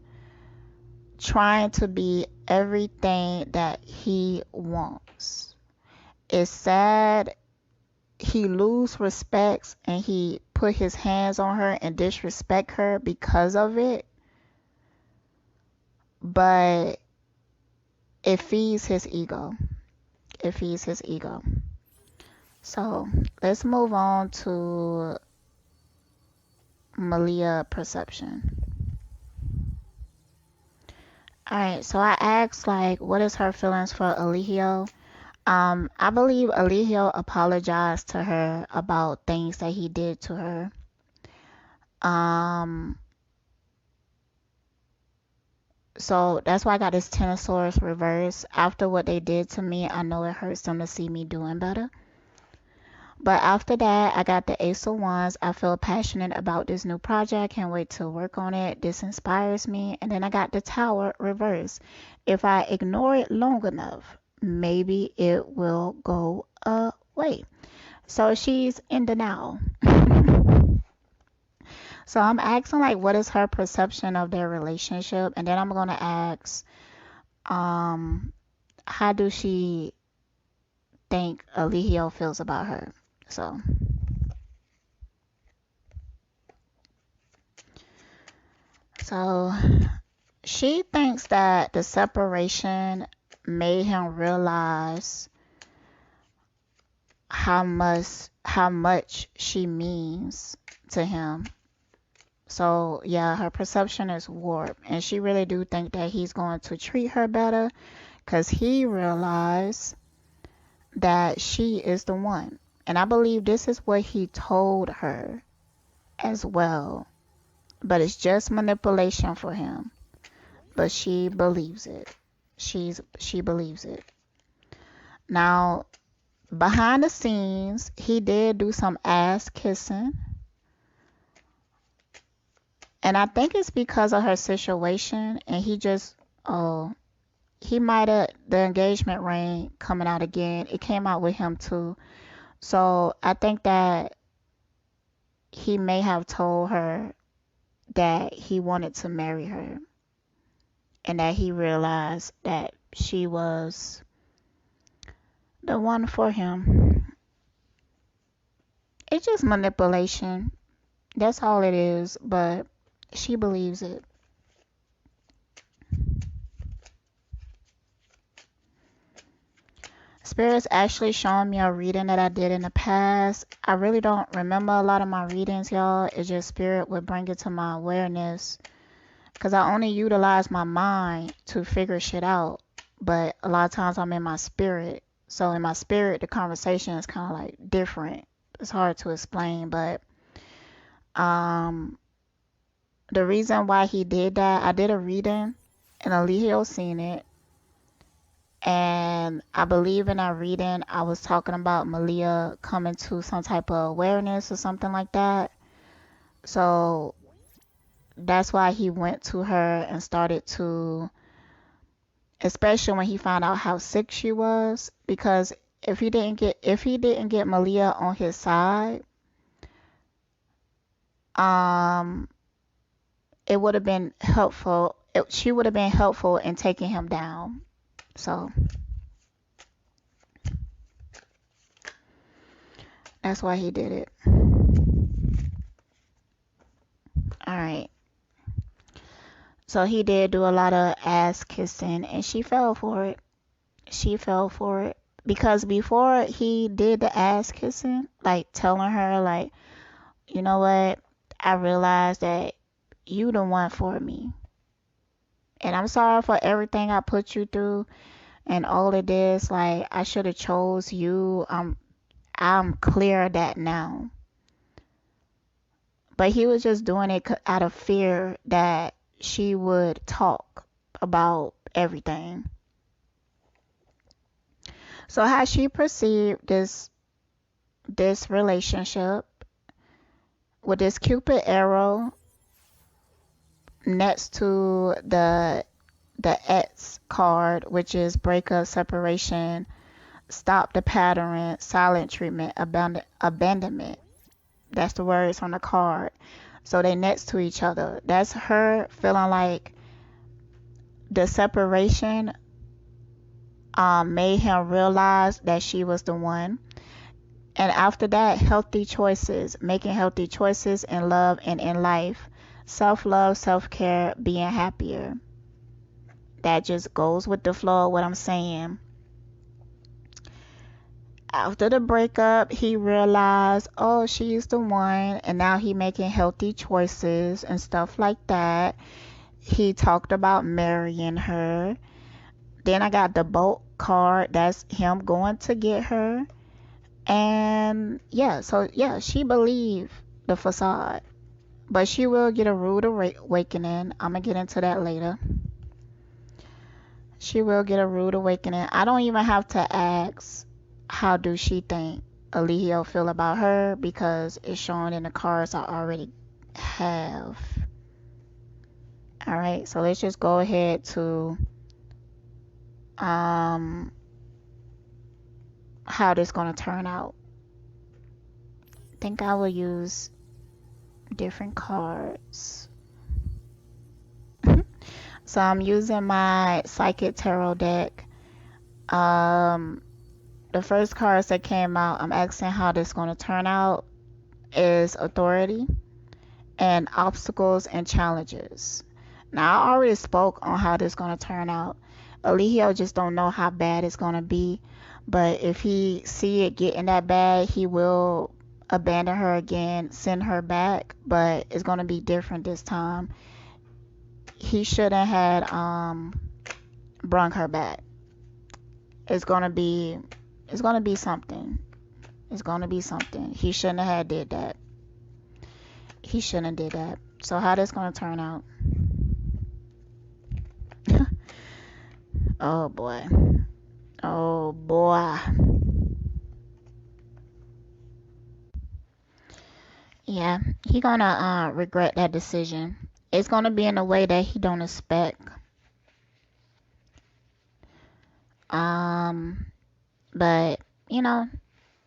trying to be everything that he wants. It's sad. He lose respects and he put his hands on her and disrespect her because of it. But it feeds his ego. It feeds his ego. So let's move on to Malia perception. Alright, so I asked like what is her feelings for Eligio? I believe Eligio apologized to her about things that he did to her. So that's why I got this Ten of Swords reverse. After what they did to me, I know it hurts them to see me doing better. But after that, I got the Ace of Wands. I feel passionate about this new project. Can't wait to work on it. This inspires me. And then I got the Tower reverse. If I ignore it long enough, maybe it will go away. So she's in denial. So I'm asking like what is her perception of their relationship, and then I'm gonna ask how do she think Eligio feels about her. So she thinks that the separation made him realize how much she means to him. So yeah, her perception is warped, and she really do think that he's going to treat her better because he realized that she is the one. And I believe this is what he told her as well. But it's just manipulation for him. But she believes it. She believes it. Now, behind the scenes, he did do some ass kissing. And I think it's because of her situation, and he might have the engagement ring coming out again. It came out with him too. So I think that he may have told her that he wanted to marry her and that he realized that she was the one for him. It's just manipulation. That's all it is, but she believes it. Spirit's actually showing me a reading that I did in the past. I really don't remember a lot of my readings, y'all. It's just Spirit would bring it to my awareness because I only utilize my mind to figure shit out. But a lot of times I'm in my spirit. So in my spirit, the conversation is kind of like different. It's hard to explain, but um, the reason why he did that, I did a reading and Eligio seen it. And I believe in that reading, I was talking about Malia coming to some type of awareness or something like that. So that's why he went to her and started to, especially when he found out how sick she was, because if he didn't get Malia on his side, um, it would have been helpful. She would have been helpful in taking him down. So that's why he did it. All right. So he did do a lot of ass kissing and she fell for it. She fell for it. Because before he did the ass kissing, like telling her, like, you know what? I realized that you the one for me. And I'm sorry for everything I put you through and all of this. Like, I should have chose you. I'm clear of that now. But he was just doing it out of fear that she would talk about everything. So how she perceived this relationship with this Cupid arrow next to the X card, which is breakup, separation, stop the pattern, silent treatment, abandonment. That's the words on the card. So they next to each other. That's her feeling like the separation made him realize that she was the one. And after that, healthy choices, making healthy choices in love and in life. Self-love, self-care, being happier. That just goes with the flow of what I'm saying. After the breakup, he realized, oh, she's the one, and now he making healthy choices and stuff like that. He talked about marrying her. Then I got the boat card. That's him going to get her. And yeah, so yeah, she believed the facade. But she will get a rude awakening. I'm going to get into that later. She will get a rude awakening. I don't even have to ask how do she think Eligio feel about her because it's shown in the cards I already have. Alright, so let's just go ahead to how this gonna turn out. I think I will use different cards. So I'm using my Psychic Tarot deck. The first cards that came out, I'm asking how this going to turn out, is authority and obstacles and challenges. Now, I already spoke on how this is going to turn out. Eligio just don't know how bad it's going to be. But if he see it getting that bad, he will abandon her again, send her back. But it's going to be different this time. He shouldn't had brung her back. It's going to be something. It's going to be something. He shouldn't have did that. He shouldn't have did that. So how this going to turn out? Oh boy. Oh boy. Yeah, he gonna regret that decision. It's gonna be in a way that he don't expect. But you know,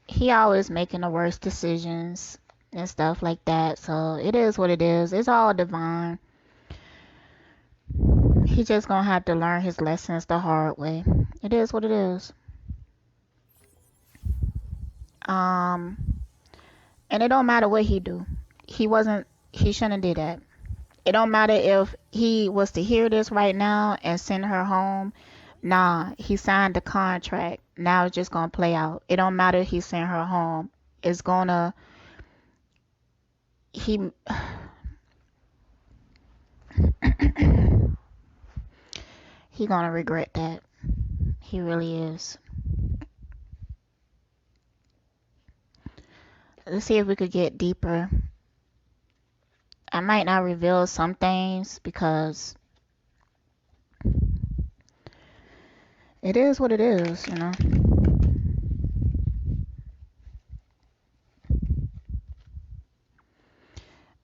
he always making the worst decisions and stuff like that. So it is what it is. It's all divine. He just gonna have to learn his lessons the hard way. It is what it is. Um, and it don't matter what he do. He shouldn't do that. It don't matter if he was to hear this right now and send her home. Nah, he signed the contract. Now it's just gonna play out. It don't matter if he sent her home. It's gonna he he gonna regret that. He really is. Let's see if we could get deeper. I might not reveal some things because it is what it is, you know.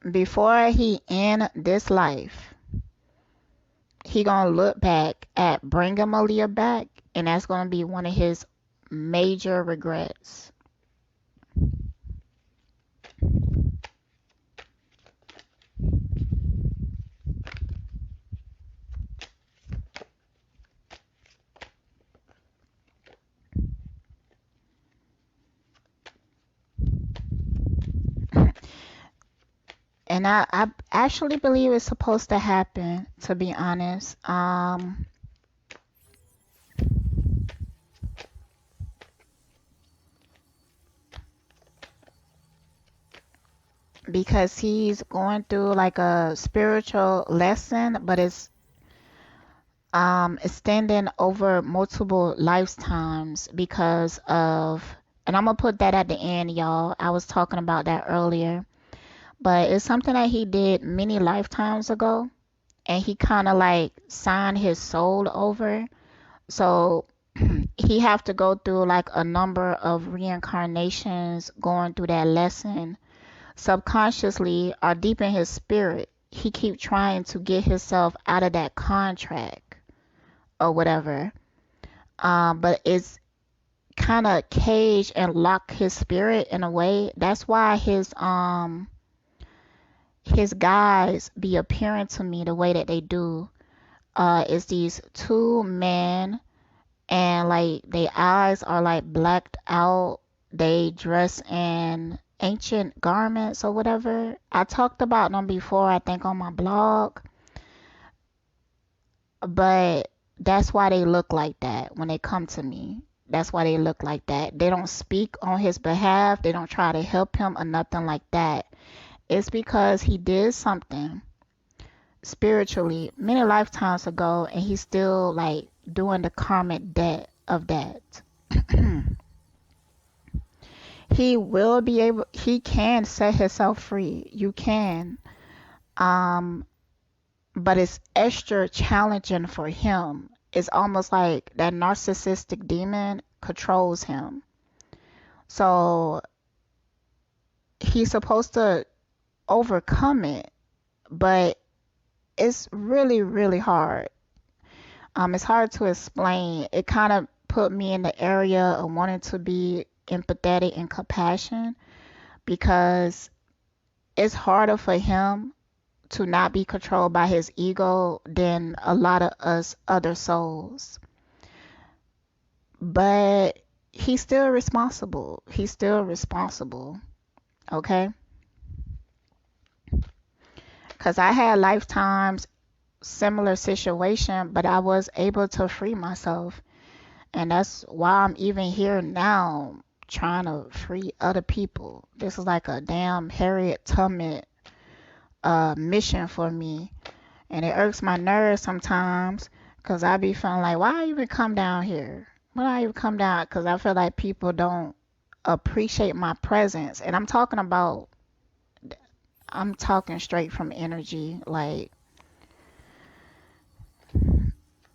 Before he end this life, he gonna look back at bringing Malia back, and that's gonna be one of his major regrets. And I actually believe it's supposed to happen, to be honest. Because he's going through like a spiritual lesson, but it's extending over multiple lifetimes because of, and I'm gonna put that at the end, y'all. I was talking about that earlier, but it's something that he did many lifetimes ago, and he kind of like signed his soul over. So he have to go through like a number of reincarnations going through that lesson subconsciously or deep in his spirit. He keep trying to get himself out of that contract or whatever. But it's kind of cage and lock his spirit in a way. That's why his guys be appearing to me the way that they do. Is these two men, and like their eyes are like blacked out. They dress in ancient garments or whatever. I talked about them before, I think, on my blog. But that's why they look like that when they come to me. That's why they look like that. They don't speak on his behalf. They don't try to help him or nothing like that. It's because he did something spiritually many lifetimes ago, and he's still like doing the karmic debt of that. He can set himself free. You can. Um, but it's extra challenging for him. It's almost like that narcissistic demon controls him. So he's supposed to overcome it, but it's really, really hard. It's hard to explain. It kind of put me in the area of wanting to be empathetic and compassion because it's harder for him to not be controlled by his ego than a lot of us other souls. But he's still responsible. He's still responsible. Okay? Because I had lifetimes similar situation, but I was able to free myself. And that's why I'm even here now trying to free other people. This is like a damn Harriet Tubman mission for me. And it irks my nerves sometimes because I be feeling like, why I even come down here? Why I even come down? Because I feel like people don't appreciate my presence. And I'm talking straight from energy. Like,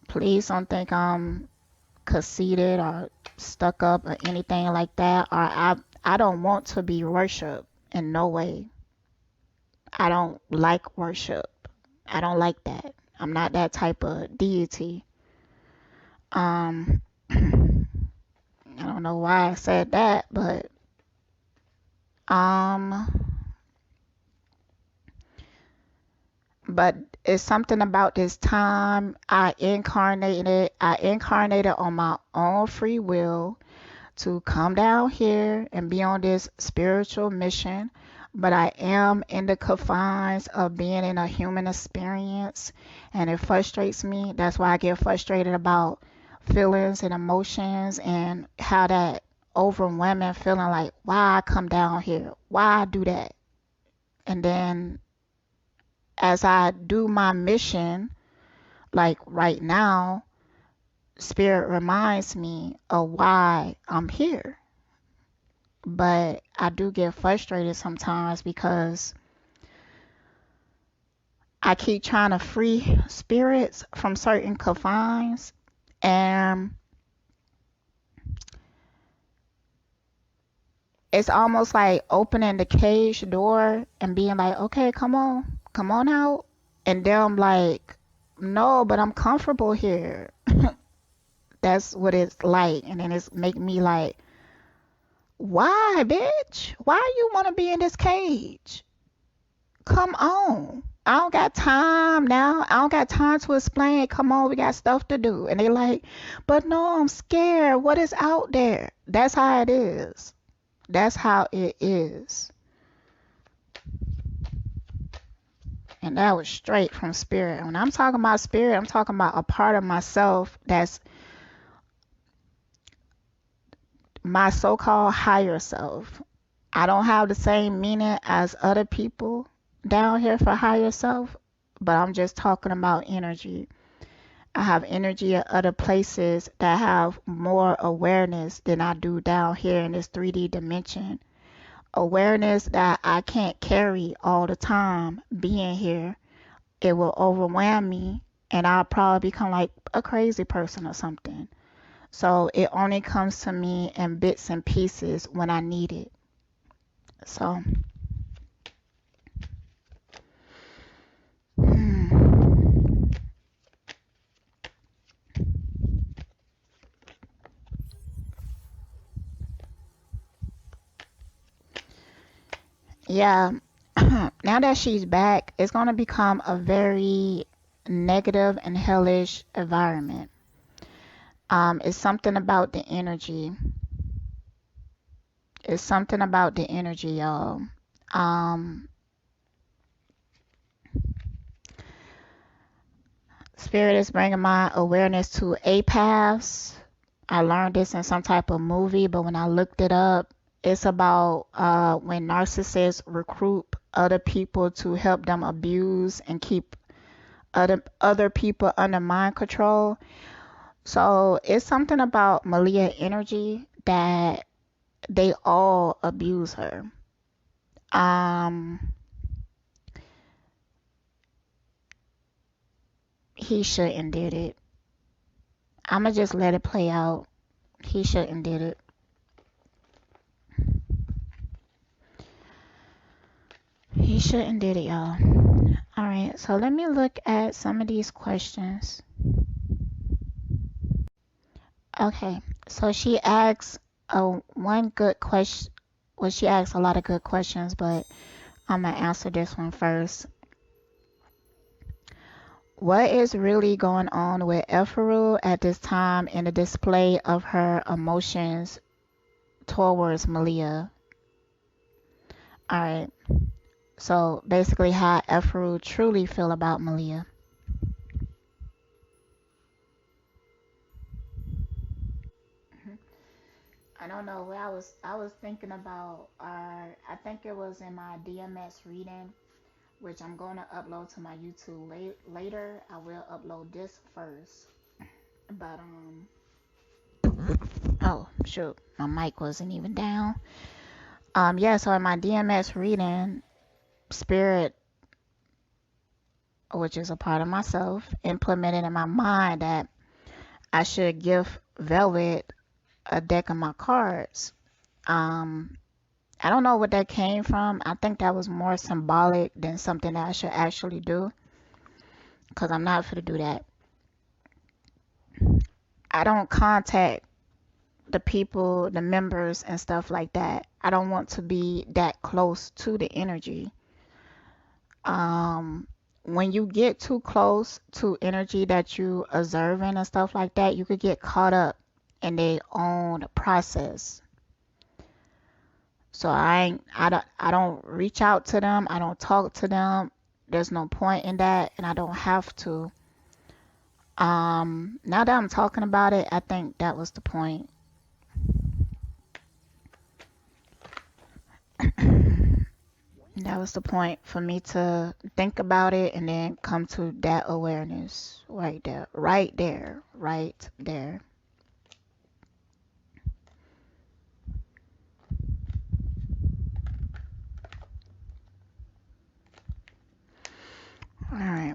please don't think I'm conceited or stuck up or anything like that. Or I don't want to be worshipped in no way. I don't like worship. I don't like that. I'm not that type of deity. Um, I don't know why I said that, but um, but it's something about this time I incarnated. I incarnated on my own free will to come down here and be on this spiritual mission. But I am in the confines of being in a human experience, and it frustrates me. That's why I get frustrated about feelings and emotions and how that overwhelming feeling like, why I come down here? Why I do that? And then as I do my mission, like right now, Spirit reminds me of why I'm here. But I do get frustrated sometimes because I keep trying to free spirits from certain confines, and it's almost like opening the cage door and being like, okay, come on out. And then I'm like, no, but I'm comfortable here. That's what it's like. And then it's make me like, why, bitch? Why you want to be in this cage? Come on. I don't got time now. I don't got time to explain. Come on, we got stuff to do. And they like, but no, I'm scared. What is out there? That's how it is. That's how it is. And that was straight from spirit. When I'm talking about spirit, I'm talking about a part of myself that's my so-called higher self. I don't have the same meaning as other people down here for higher self, but I'm just talking about energy. I have energy at other places that have more awareness than I do down here in this 3D dimension. Awareness that I can't carry all the time being here. It will overwhelm me and I'll probably become like a crazy person or something. So it only comes to me in bits and pieces when I need it. So, yeah, now that she's back, it's going to become a very negative and hellish environment. It's something about the energy. It's something about the energy, y'all. Um, Spirit is bringing my awareness to empaths. I learned this in some type of movie, but when I looked it up, it's about when narcissists recruit other people to help them abuse and keep other people under mind control. So it's something about Malia energy that they all abuse her. He shouldn't did it. I'ma just let it play out. He shouldn't did it. He shouldn't did it, y'all. Alright, so let me look at some of these questions. Okay, so she asks one good question. Well, she asks a lot of good questions, but I'm gonna answer this one first. What is really going on with Efuru at this time in the display of her emotions towards Malia. Alright. So basically how Efuru truly feel about Malia. I don't know what I was thinking about I think it was in my DMS reading, which I'm going to upload to my YouTube later. I will upload this first. But oh shoot, my mic wasn't even down. Yeah, so in my DMS reading, spirit, which is a part of myself, implemented in my mind that I should give Velvet a deck of my cards. Um, I don't know what that came from. I think that was more symbolic than something that I should actually do, because I'm not for to do that. I don't contact the people, the members, and stuff like that. I don't want to be that close to the energy. Um, when you get too close to energy that you observing and stuff like that, you could get caught up in their own process. So I don't reach out to them. I don't talk to them. There's no point in that, and I don't have to. Now that I'm talking about it, I think that was the point. That was the point for me to think about it and then come to that awareness right there, right there, right there. All right.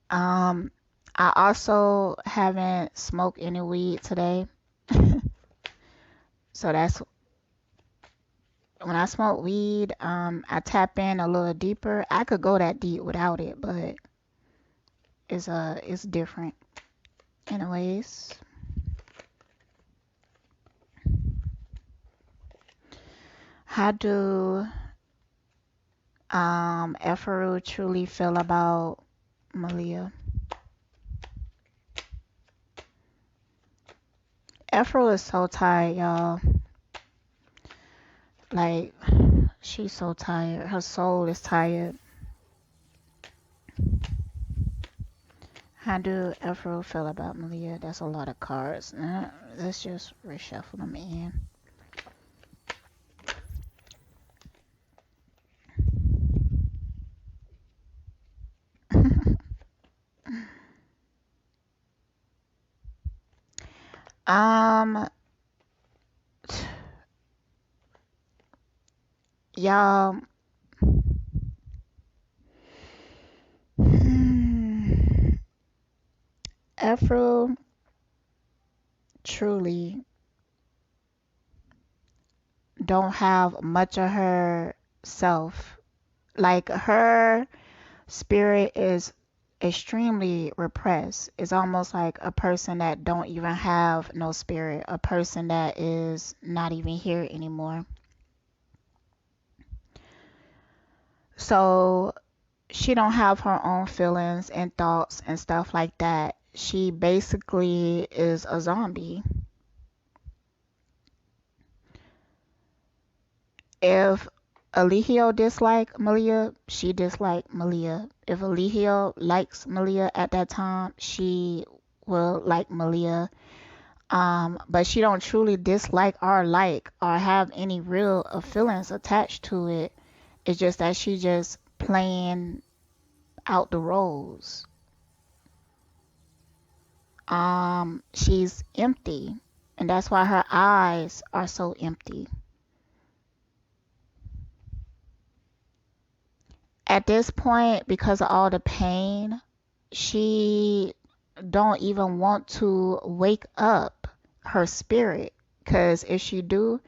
Um, I also haven't smoked any weed today. So that's when I smoke weed, I tap in a little deeper. I could go that deep without it, but it's different. Anyways, how do Efuru truly feel about Malia? Efuru is so tired, y'all. Like, she's so tired. Her soul is tired. How do Efuru feel about Malia? That's a lot of cards. Let's just reshuffle them in. um, y'all. Efuru truly don't have much of her self. Like her spirit is extremely repressed. It's almost like a person that don't even have no spirit, a person that is not even here anymore. So she don't have her own feelings and thoughts and stuff like that. She basically is a zombie. If Eligio dislike Malia, she dislike Malia. If Eligio likes Malia at that time, she will like Malia. But she don't truly dislike or like or have any real feelings attached to it. It's just that she just playing out the roles. She's empty, and that's why her eyes are so empty. At this point, because of all the pain, she don't even want to wake up her spirit. Because if she do,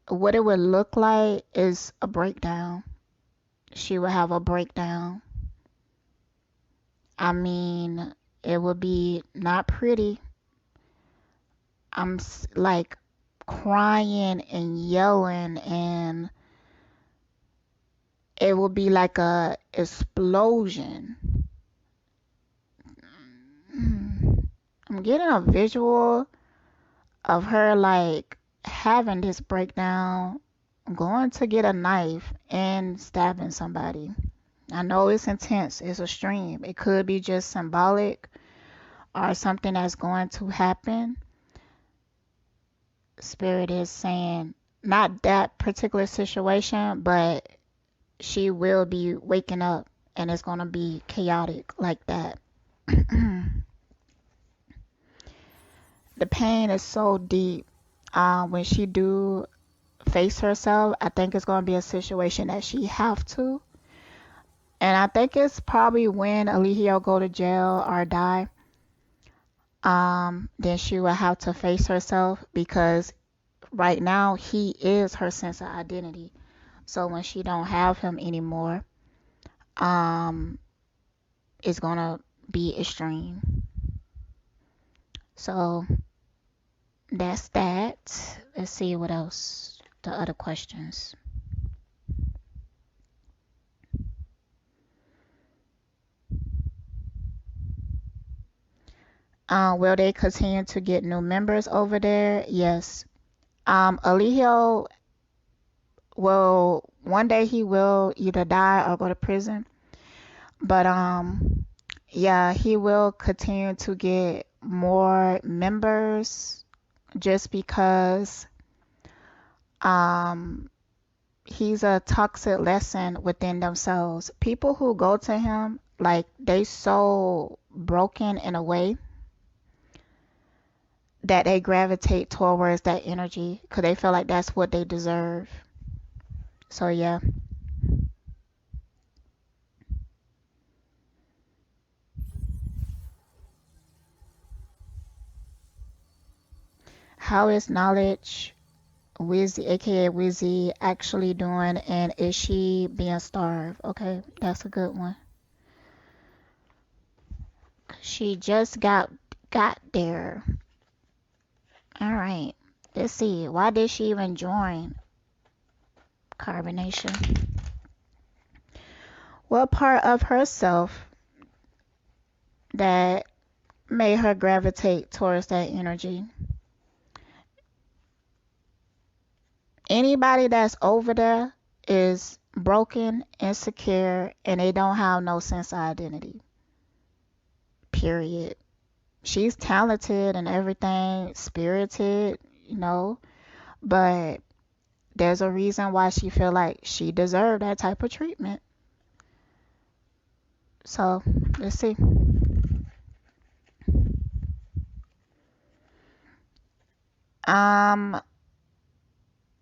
what it would look like is a breakdown. She would have a breakdown. I mean, it would be not pretty. Like crying and yelling, and it will be like a explosion. I'm getting a visual of her like having this breakdown, going to get a knife and stabbing somebody. I know it's intense, it's extreme. It could be just symbolic or something that's going to happen. Spirit is saying not that particular situation, but she will be waking up and it's going to be chaotic like that. The pain is so deep. When she do face herself, I think it's going to be a situation that she have to. And I think it's probably when Eligio go to jail or die, then she will have to face herself, because right now he is her sense of identity. So when she don't have him anymore, um, it's gonna be extreme. So that's that. Let's see what else. The other questions. Will they continue to get new members over there? Yes. Eligio will one day he will either die or go to prison. But yeah, he will continue to get more members just because um he's a toxic lesson within themselves. People who go to him, like, they so broken in a way that they gravitate towards that energy because they feel like that's what they deserve. So yeah. How is knowledge Wizzy, aka Wizzy, actually doing, and is she being starved? Okay, that's a good one. She just got there. All right. Let's see. Why did she even join carbonation? What part of herself that made her gravitate towards that energy? Anybody that's over there is broken, insecure, and they don't have no sense of identity. Period. She's talented and everything, spirited, you know, but there's a reason why she feel like she deserved that type of treatment. So let's see. Um,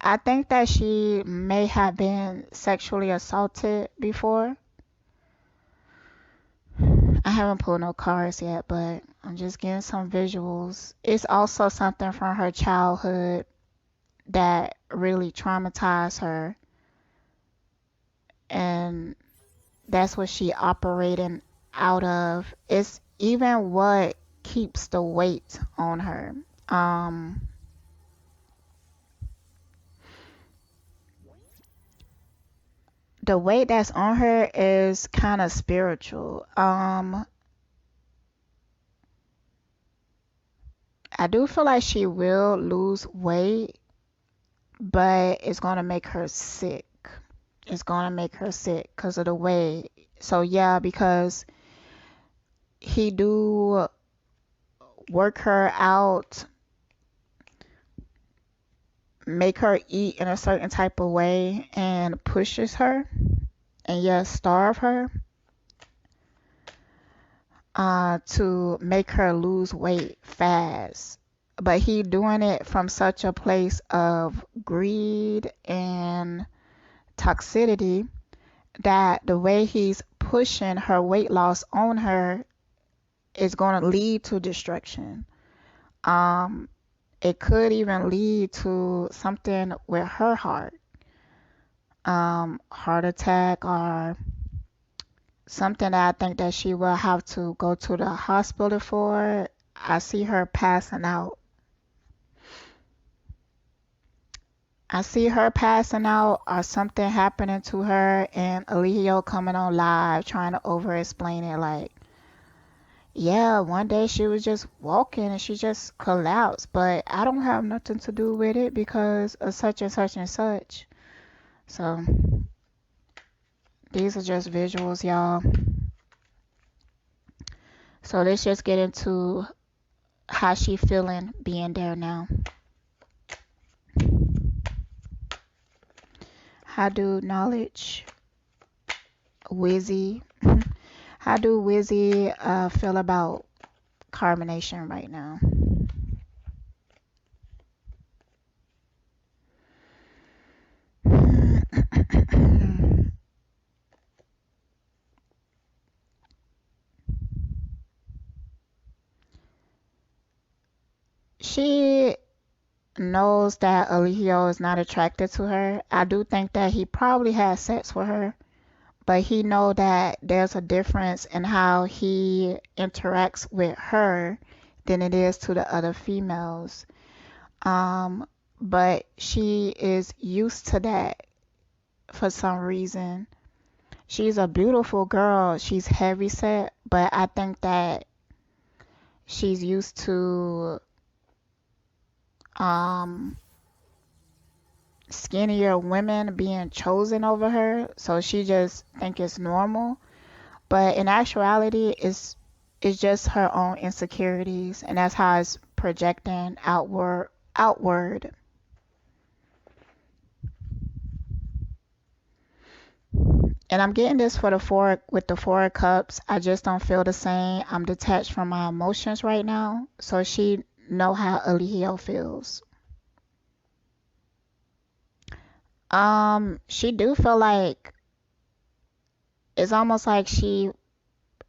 I think that she may have been sexually assaulted before. I haven't pulled no cards yet, but I'm just getting some visuals. It's also something from her childhood that really traumatized her, and that's what she operating out of. It's even what keeps the weight on her. Um, the weight that's on her is kind of spiritual. I do feel like she will lose weight, but it's gonna make her sick. It's gonna make her sick because of the way. So yeah, because he do work her out, make her eat in a certain type of way, and pushes her, and yes, starve her, to make her lose weight fast. But he doing it from such a place of greed and toxicity that the way he's pushing her weight loss on her is going to lead to destruction. Um, it could even lead to something with her heart, heart attack or something that I think that she will have to go to the hospital for. I see her passing out. I see her passing out or something happening to her, and Eligio coming on live trying to over explain it like, yeah, one day she was just walking and she just collapsed, but I don't have nothing to do with it because of such and such and such. So these are just visuals, y'all. So let's just get into how she feeling being there now. How do knowledge, Wizzy, how do Wizzy feel about carbonation right now? She knows that Eligio is not attracted to her. I do think that he probably has sex with her, but he know that there's a difference in how he interacts with her than it is to the other females. But she is used to that for some reason. She's a beautiful girl. She's heavy set, but I think that she's used to um skinnier women being chosen over her, so she just think it's normal. But in actuality, it's just her own insecurities, and that's how it's projecting outward. And I'm getting this for the four with the 4 of cups. I just don't feel the same. I'm detached from my emotions right now, so she know how Eligio feels. She do feel like it's almost like she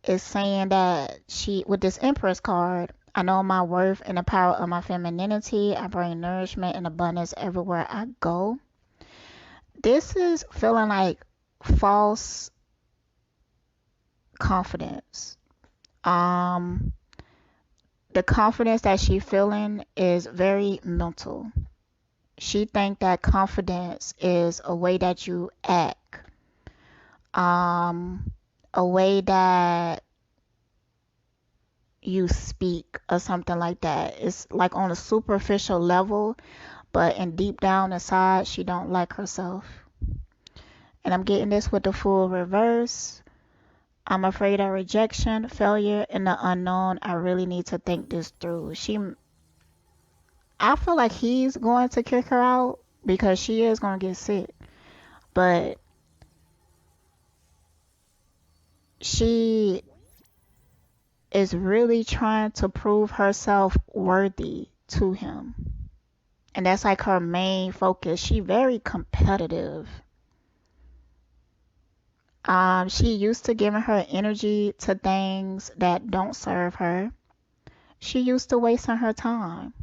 is saying that she, with this Empress card, I know my worth and the power of my femininity. I bring nourishment and abundance everywhere I go. This is feeling like false confidence. Um, the confidence that she feeling is very mental. She think that confidence is a way that you act, um, a way that you speak or something like that. It's like on a superficial level, but in deep down inside, she don't like herself. And I'm getting this with the Fool reverse. I'm afraid of rejection, failure, and the unknown. I really need to think this through. I feel like he's going to kick her out because she is going to get sick. But she is really trying to prove herself worthy to him. And that's like her main focus. She very competitive. She used to giving her energy to things that don't serve her. She used to wasting her time.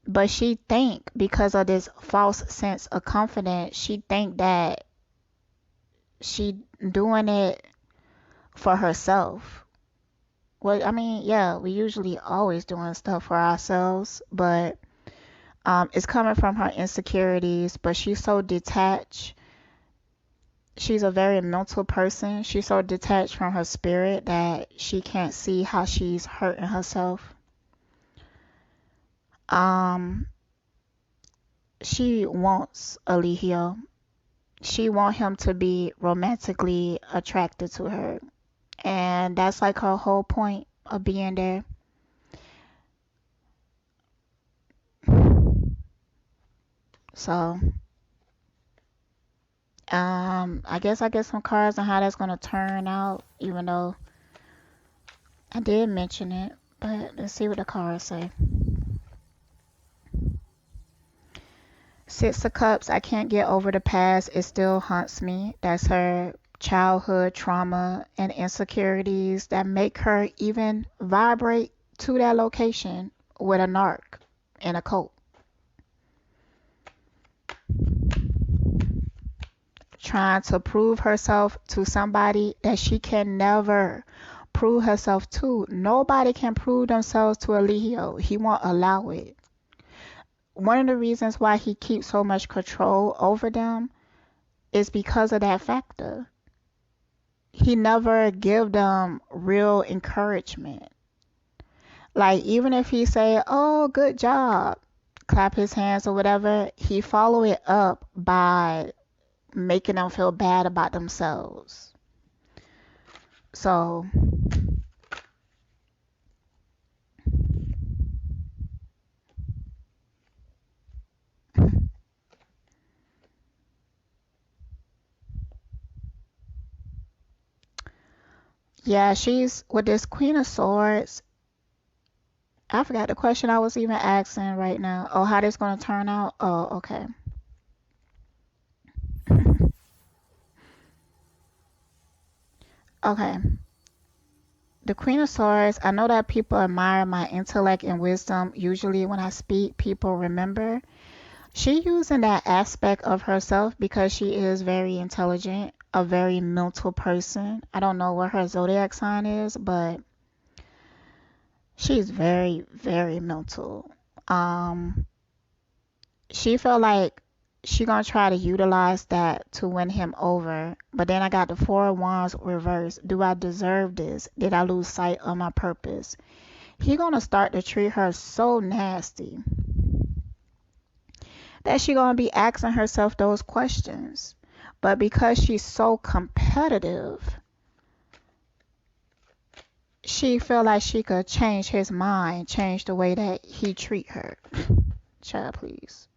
But she think because of this false sense of confidence, she think that she doing it for herself. Well, I mean, yeah, we usually always doing stuff for ourselves, but it's coming from her insecurities, but she's so detached. She's a very mental person. She's so detached from her spirit that she can't see how she's hurting herself. Um, she wants Eligio. She wants him to be romantically attracted to her. And that's like her whole point of being there. So, I guess I get some cards on how that's gonna turn out, even though I did mention it. But let's see what the cards say. 6 of Cups, I can't get over the past. It still haunts me. That's her childhood trauma and insecurities that make her even vibrate to that location with a narc in a coat. Trying to prove herself to somebody that she can never prove herself to. Nobody can prove themselves to Eligio. He won't allow it. one of the reasons why he keeps so much control over them is because of that factor. He never give them real encouragement. Like even if he say, "Oh, good job," clap his hands or whatever, he follow it up by making them feel bad about themselves. So yeah, she's with this Queen of Swords. I forgot the question I was even asking right now. Oh, how this gonna turn out? Oh, okay. Okay. The Queen of Swords, I know that people admire my intellect and wisdom. Usually when I speak, people remember. She using that aspect of herself because she is very intelligent, a very mental person. I don't know what her zodiac sign is, but she's very, very mental. Um, she felt like she gonna try to utilize that to win him over. But then I got the Four of Wands reversed. Do I deserve this? Did I lose sight of my purpose? He gonna start to treat her so nasty that she gonna be asking herself those questions. But because she's so competitive, she feel like she could change his mind, change the way that he treat her. Child, please.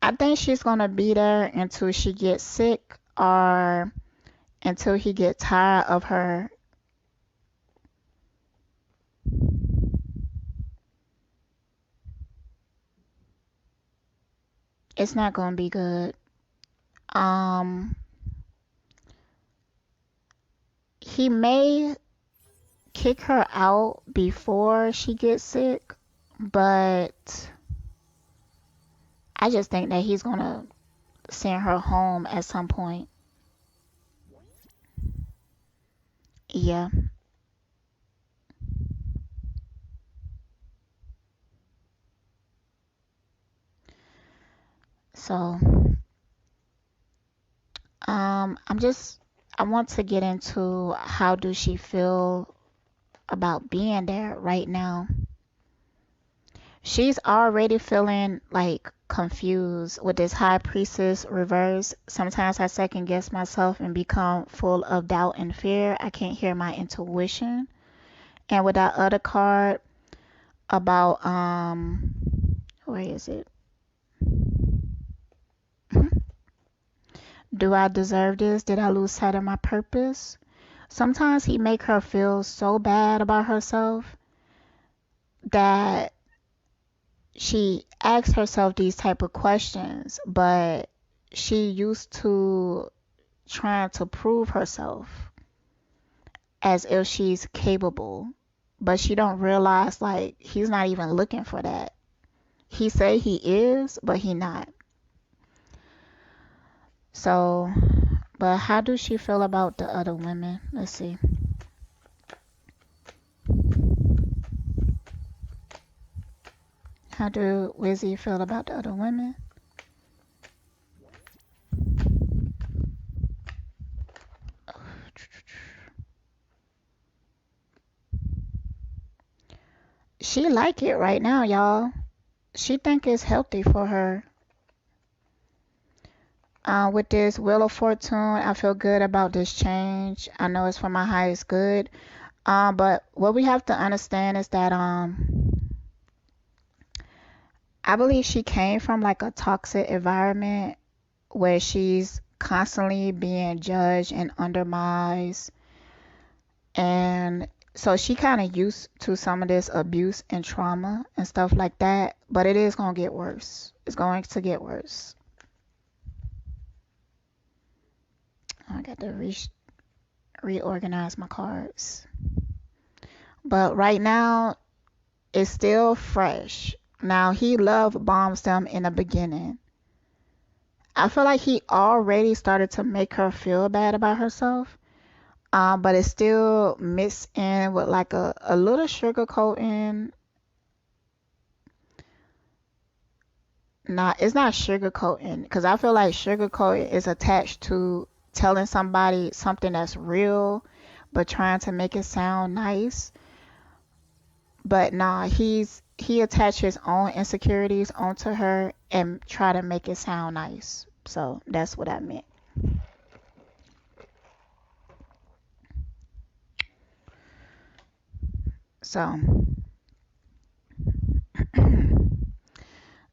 I think she's gonna be there until she gets sick or until he gets tired of her. It's not gonna be good. Um, he may kick her out before she gets sick, but I just think that he's gonna send her home at some point. Yeah. So, I'm just I want to get into how do she feel about being there right now. She's already feeling like confused with this high priestess reverse. Sometimes I second guess myself and become full of doubt and fear. I can't hear my intuition. And with that other card about where is it? Do I deserve this? Did I lose sight of my purpose? Sometimes he make her feel so bad about herself that she asks herself these type of questions, but she used to trying to prove herself as if she's capable, but she don't realize like he's not even looking for that. He say he is, but he not. So, but how does she feel about the other women? Let's see. How do Wizzy feel about the other women? She like it right now, y'all. She think it's healthy for her. With this Wheel of Fortune, I feel good about this change. I know it's for my highest good. But what we have to understand is that I believe she came from like a toxic environment where she's constantly being judged and undermined, and so she kind of used to some of this abuse and trauma and stuff like that. But it is gonna get worse. It's going to get worse. I got to reorganize my cards. But right now, it's still fresh. Now, he love bombs them in the beginning. I feel like he already started to make her feel bad about herself. But it's still mixed in with like a little sugar coating. Not, it's not sugar coating because I feel like sugar coating is attached to telling somebody something that's real, but trying to make it sound nice. But nah, he attached his own insecurities onto her and try to make it sound nice. So that's what I meant. So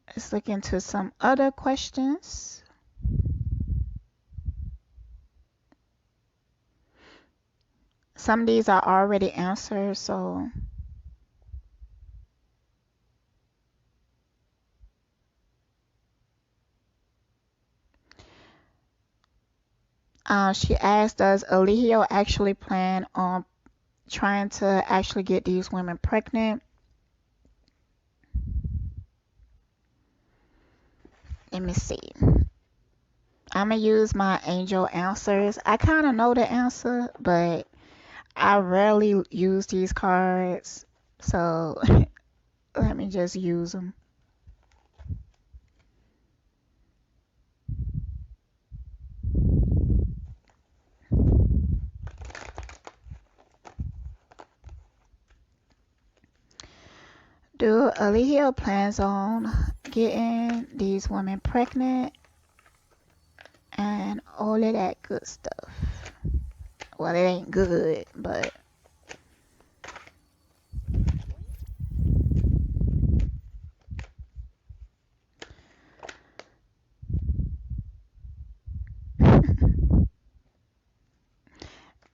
let's look into some other questions. Some of these are already answered, so she asked, does Eligio actually plan on trying to actually get these women pregnant? Let me see. I'm gonna use my angel answers. I kind of know the answer, but I rarely use these cards, so let me just use them. Do Eligio plans on getting these women pregnant and all of that good stuff? Well, it ain't good, but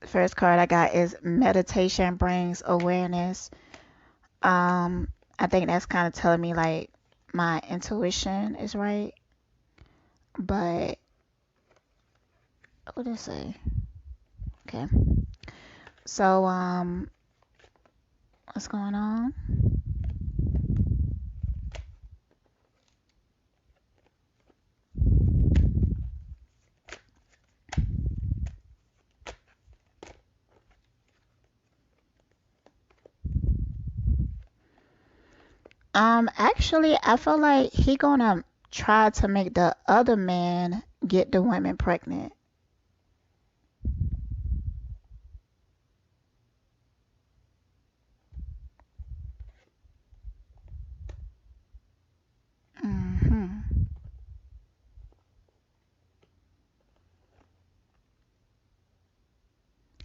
the first card I got is meditation brings awareness. I think that's kind of telling me like my intuition is right, but what did it say? Okay. So, what's going on? Actually, I feel like he gonna try to make the other man get the women pregnant. hmm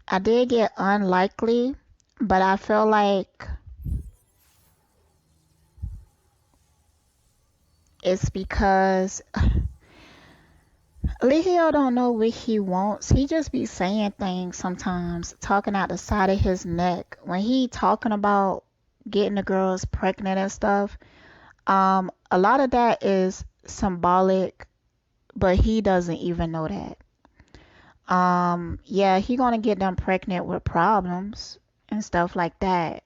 I did get unlikely, but I feel like it's because Leo don't know what he wants. He just be saying things sometimes, talking out the side of his neck. When he talking about getting the girls pregnant and stuff, a lot of that is symbolic, but he doesn't even know that. Yeah, he gonna get them pregnant with problems and stuff like that.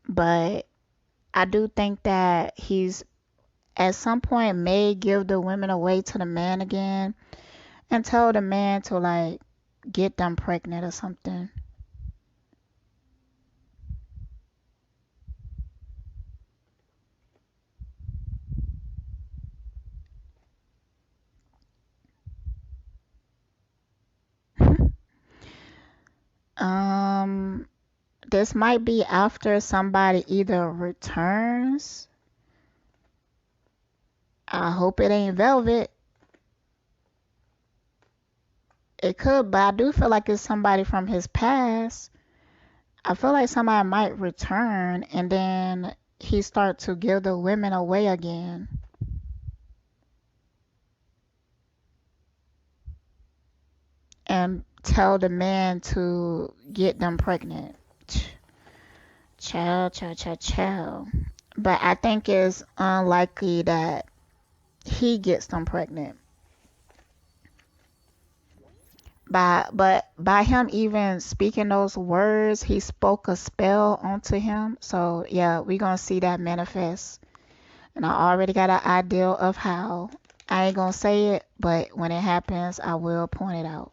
But I do think that he's at some point may give the women away to the man again and tell the man to like get them pregnant or something. um, this might be after somebody either returns. I hope it ain't Velvet. It could, but I do feel like it's somebody from his past. I feel like somebody might return and then he start to give the women away again and tell the man to get them pregnant. Child, child, child, child. But I think it's unlikely that he gets them pregnant. But by him even speaking those words, he spoke a spell onto him. So yeah, we gonna see that manifest. And I already got an idea of how. I ain't gonna say it, but when it happens, I will point it out.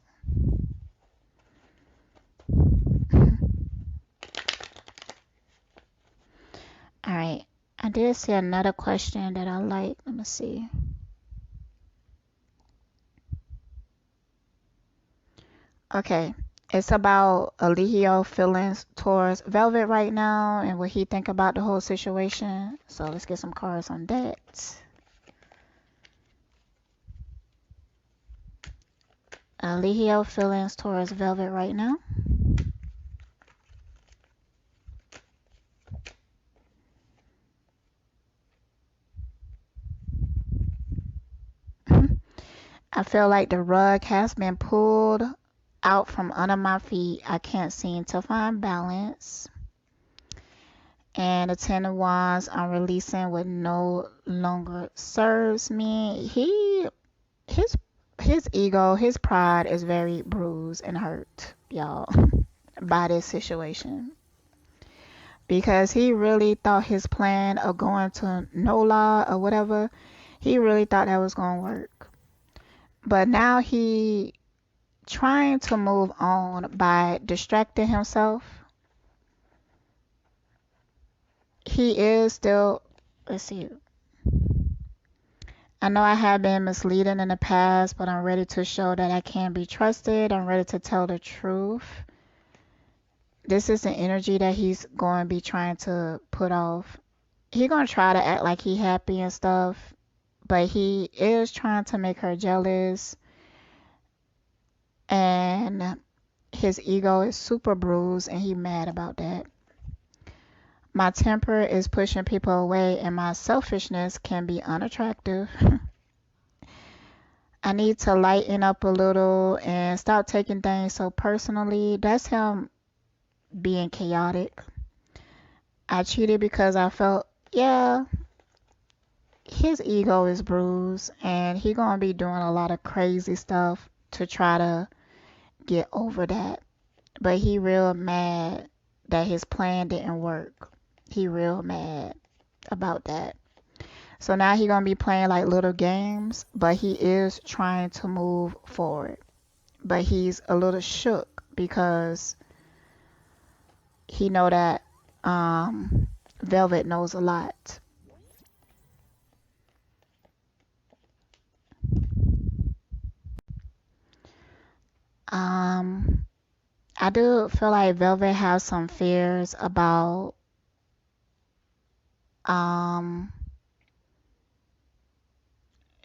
All right. I did see another question that I like. Let me see. Okay. It's about Eligio feelings towards Velvet right now and what he think about the whole situation. So let's get some cards on that. Eligio feelings towards Velvet right now. I feel like the rug has been pulled out from under my feet. I can't seem to find balance. And the Ten of Wands I'm releasing what no longer serves me. His his ego, his pride is very bruised and hurt, y'all, by this situation. Because he really thought his plan of going to NOLA or whatever, he really thought that was gonna work. But now he trying to move on by distracting himself. He is still, let's see. I know I have been misleading in the past, but I'm ready to show that I can be trusted. I'm ready to tell the truth. This is the energy that he's going to be trying to put off. He's going to try to act like he happy and stuff, but he is trying to make her jealous. And his ego is super bruised and he mad about that. My temper is pushing people away and my selfishness can be unattractive. I need to lighten up a little and stop taking things so personally. That's him being chaotic. I cheated because I felt, yeah, his ego is bruised and he gonna be doing a lot of crazy stuff to try to get over that. But he real mad that his plan didn't work. He real mad about that. So now he gonna be playing like little games, but he is trying to move forward. But he's a little shook because he know that Velvet knows a lot. Um, I do feel like Velvet has some fears about um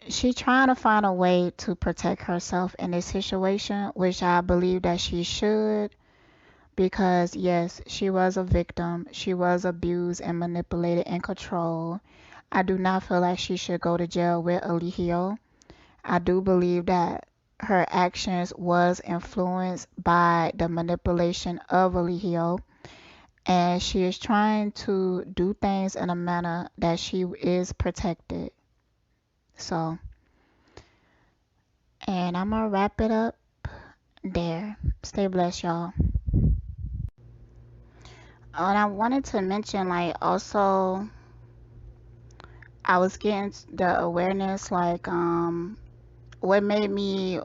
she trying to find a way to protect herself in this situation, which I believe that she should, because yes, she was a victim. She was abused and manipulated and controlled. I do not feel like she should go to jail with Eligio. I do believe that her actions was influenced by the manipulation of Eligio, and she is trying to do things in a manner that she is protected. So, and I'm gonna wrap it up there. Stay blessed, y'all. And I wanted to mention, like, also, I was getting the awareness, like, what made me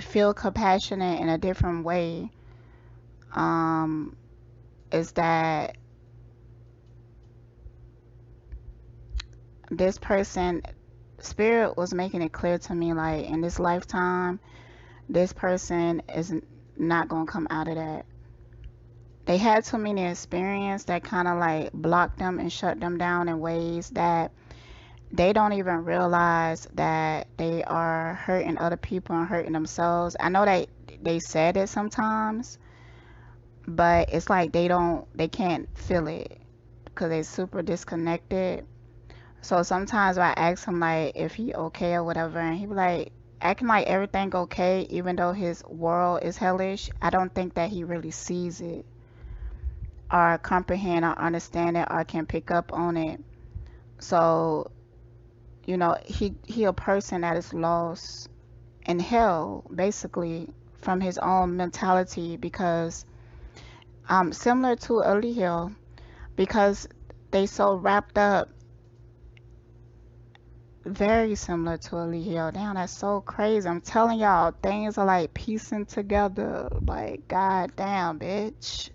feel compassionate in a different way, um, is that this person, Spirit was making it clear to me, like, in this lifetime, this person is not gonna come out of that. They had too many experience that kind of like blocked them and shut them down in ways that they don't even realize that they are hurting other people and hurting themselves. I know they said it sometimes, but it's like they can't feel it because they're super disconnected. So sometimes I ask him like if he okay or whatever, and he be like acting like everything okay, even though his world is hellish. I don't think that he really sees it or comprehend or understand it or can pick up on it. So, he a person that is lost in hell, basically, from his own mentality because similar to Eligio, because they so wrapped up, very similar to Eligio. Damn, that's so crazy. I'm telling y'all, things are like piecing together. Like, god damn, bitch.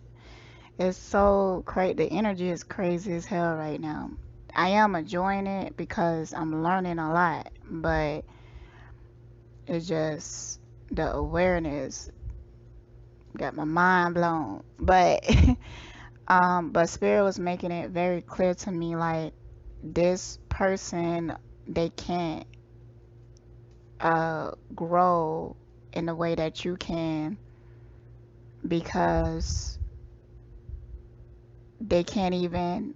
It's so crazy. The energy is crazy as hell right now. I am enjoying it because I'm learning a lot, but it's just the awareness got my mind blown. But but Spirit was making it very clear to me, like, this person, they can't grow in the way that you can, because they can't even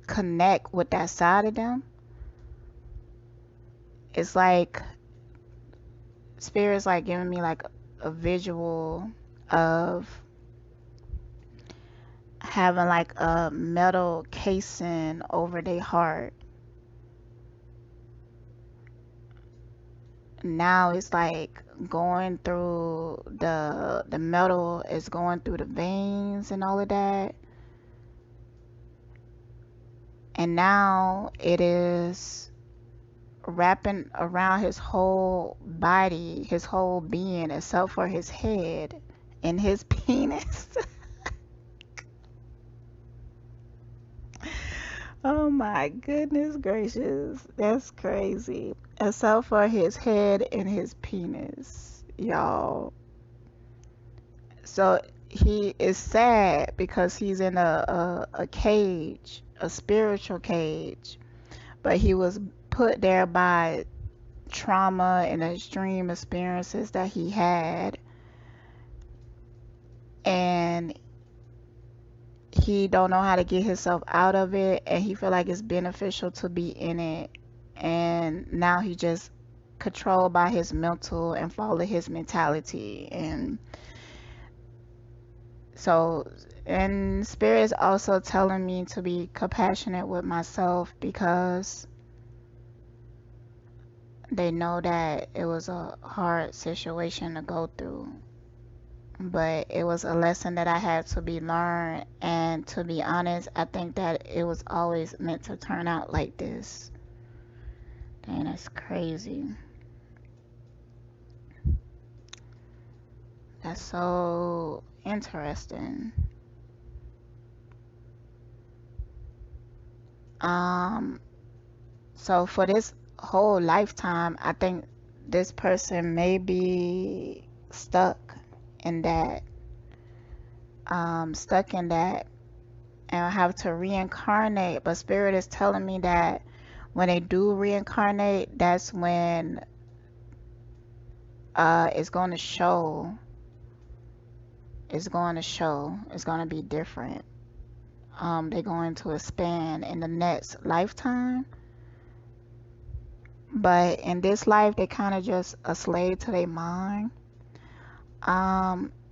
connect with that side of them. It's like Spirit's like giving me like a visual of having like a metal casing over their heart. Now it's like going through the metal is going through the veins and all of that. And now it is wrapping around his whole body, his whole being, except for his head and his penis. Oh my goodness gracious. That's crazy. Except for his head and his penis, y'all. So he is sad because he's in a cage, a spiritual cage, but he was put there by trauma and extreme experiences that he had, and he don't know how to get himself out of it, and he feel like it's beneficial to be in it, and now he just controlled by his mental and follow his mentality. And so, and Spirit is also telling me to be compassionate with myself because they know that it was a hard situation to go through. But it was a lesson that I had to be learned. And to be honest, I think that it was always meant to turn out like this. Dang, that's crazy. That's so interesting. Um, so for this whole lifetime, I think this person may be in that, stuck in that, and have to reincarnate. But Spirit is telling me that when they do reincarnate, that's when it's going to show. It's going to show. It's going to be different. They're going to expand in the next lifetime. But in this life, they kind of just a slave to their mind.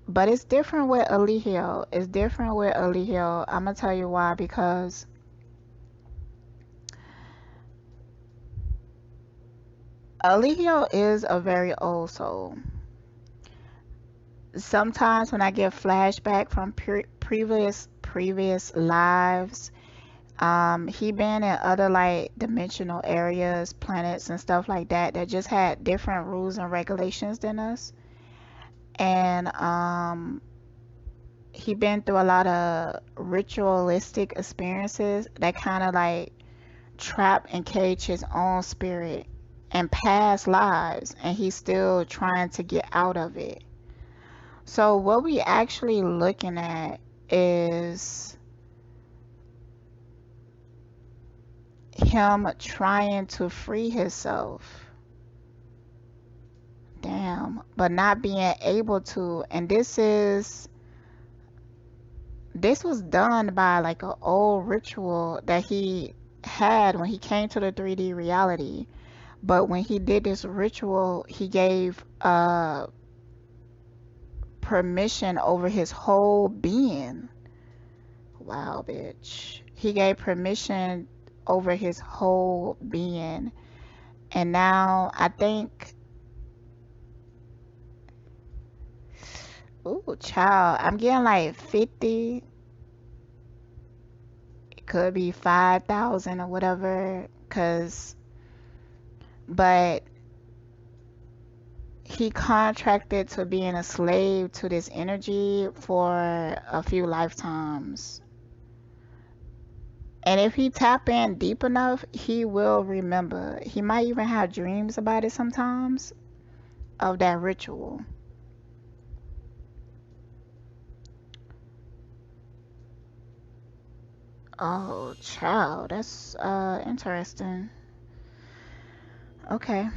But it's different with Eligio. It's different with Eligio. I'm gonna tell you why. Because Eligio is a very old soul. Sometimes when I get flashback from previous lives, he been in other like dimensional areas, planets and stuff like that that just had different rules and regulations than us. And he been through a lot of ritualistic experiences that kind of like trap and cage his own spirit in past lives, and he's still trying to get out of it. So what we actually looking at is him trying to free himself. Damn, but not being able to. And this was done by like an old ritual that he had when he came to the 3D reality. But when he did this ritual, he gave permission over his whole being. Wow, bitch. He gave permission over his whole being. And now I think, ooh, child, I'm getting like 50. It could be 5,000 or whatever. But he contracted to being a slave to this energy for a few lifetimes. And if he tap in deep enough, he will remember. He might even have dreams about it sometimes of that ritual. Oh, child, that's interesting. Okay.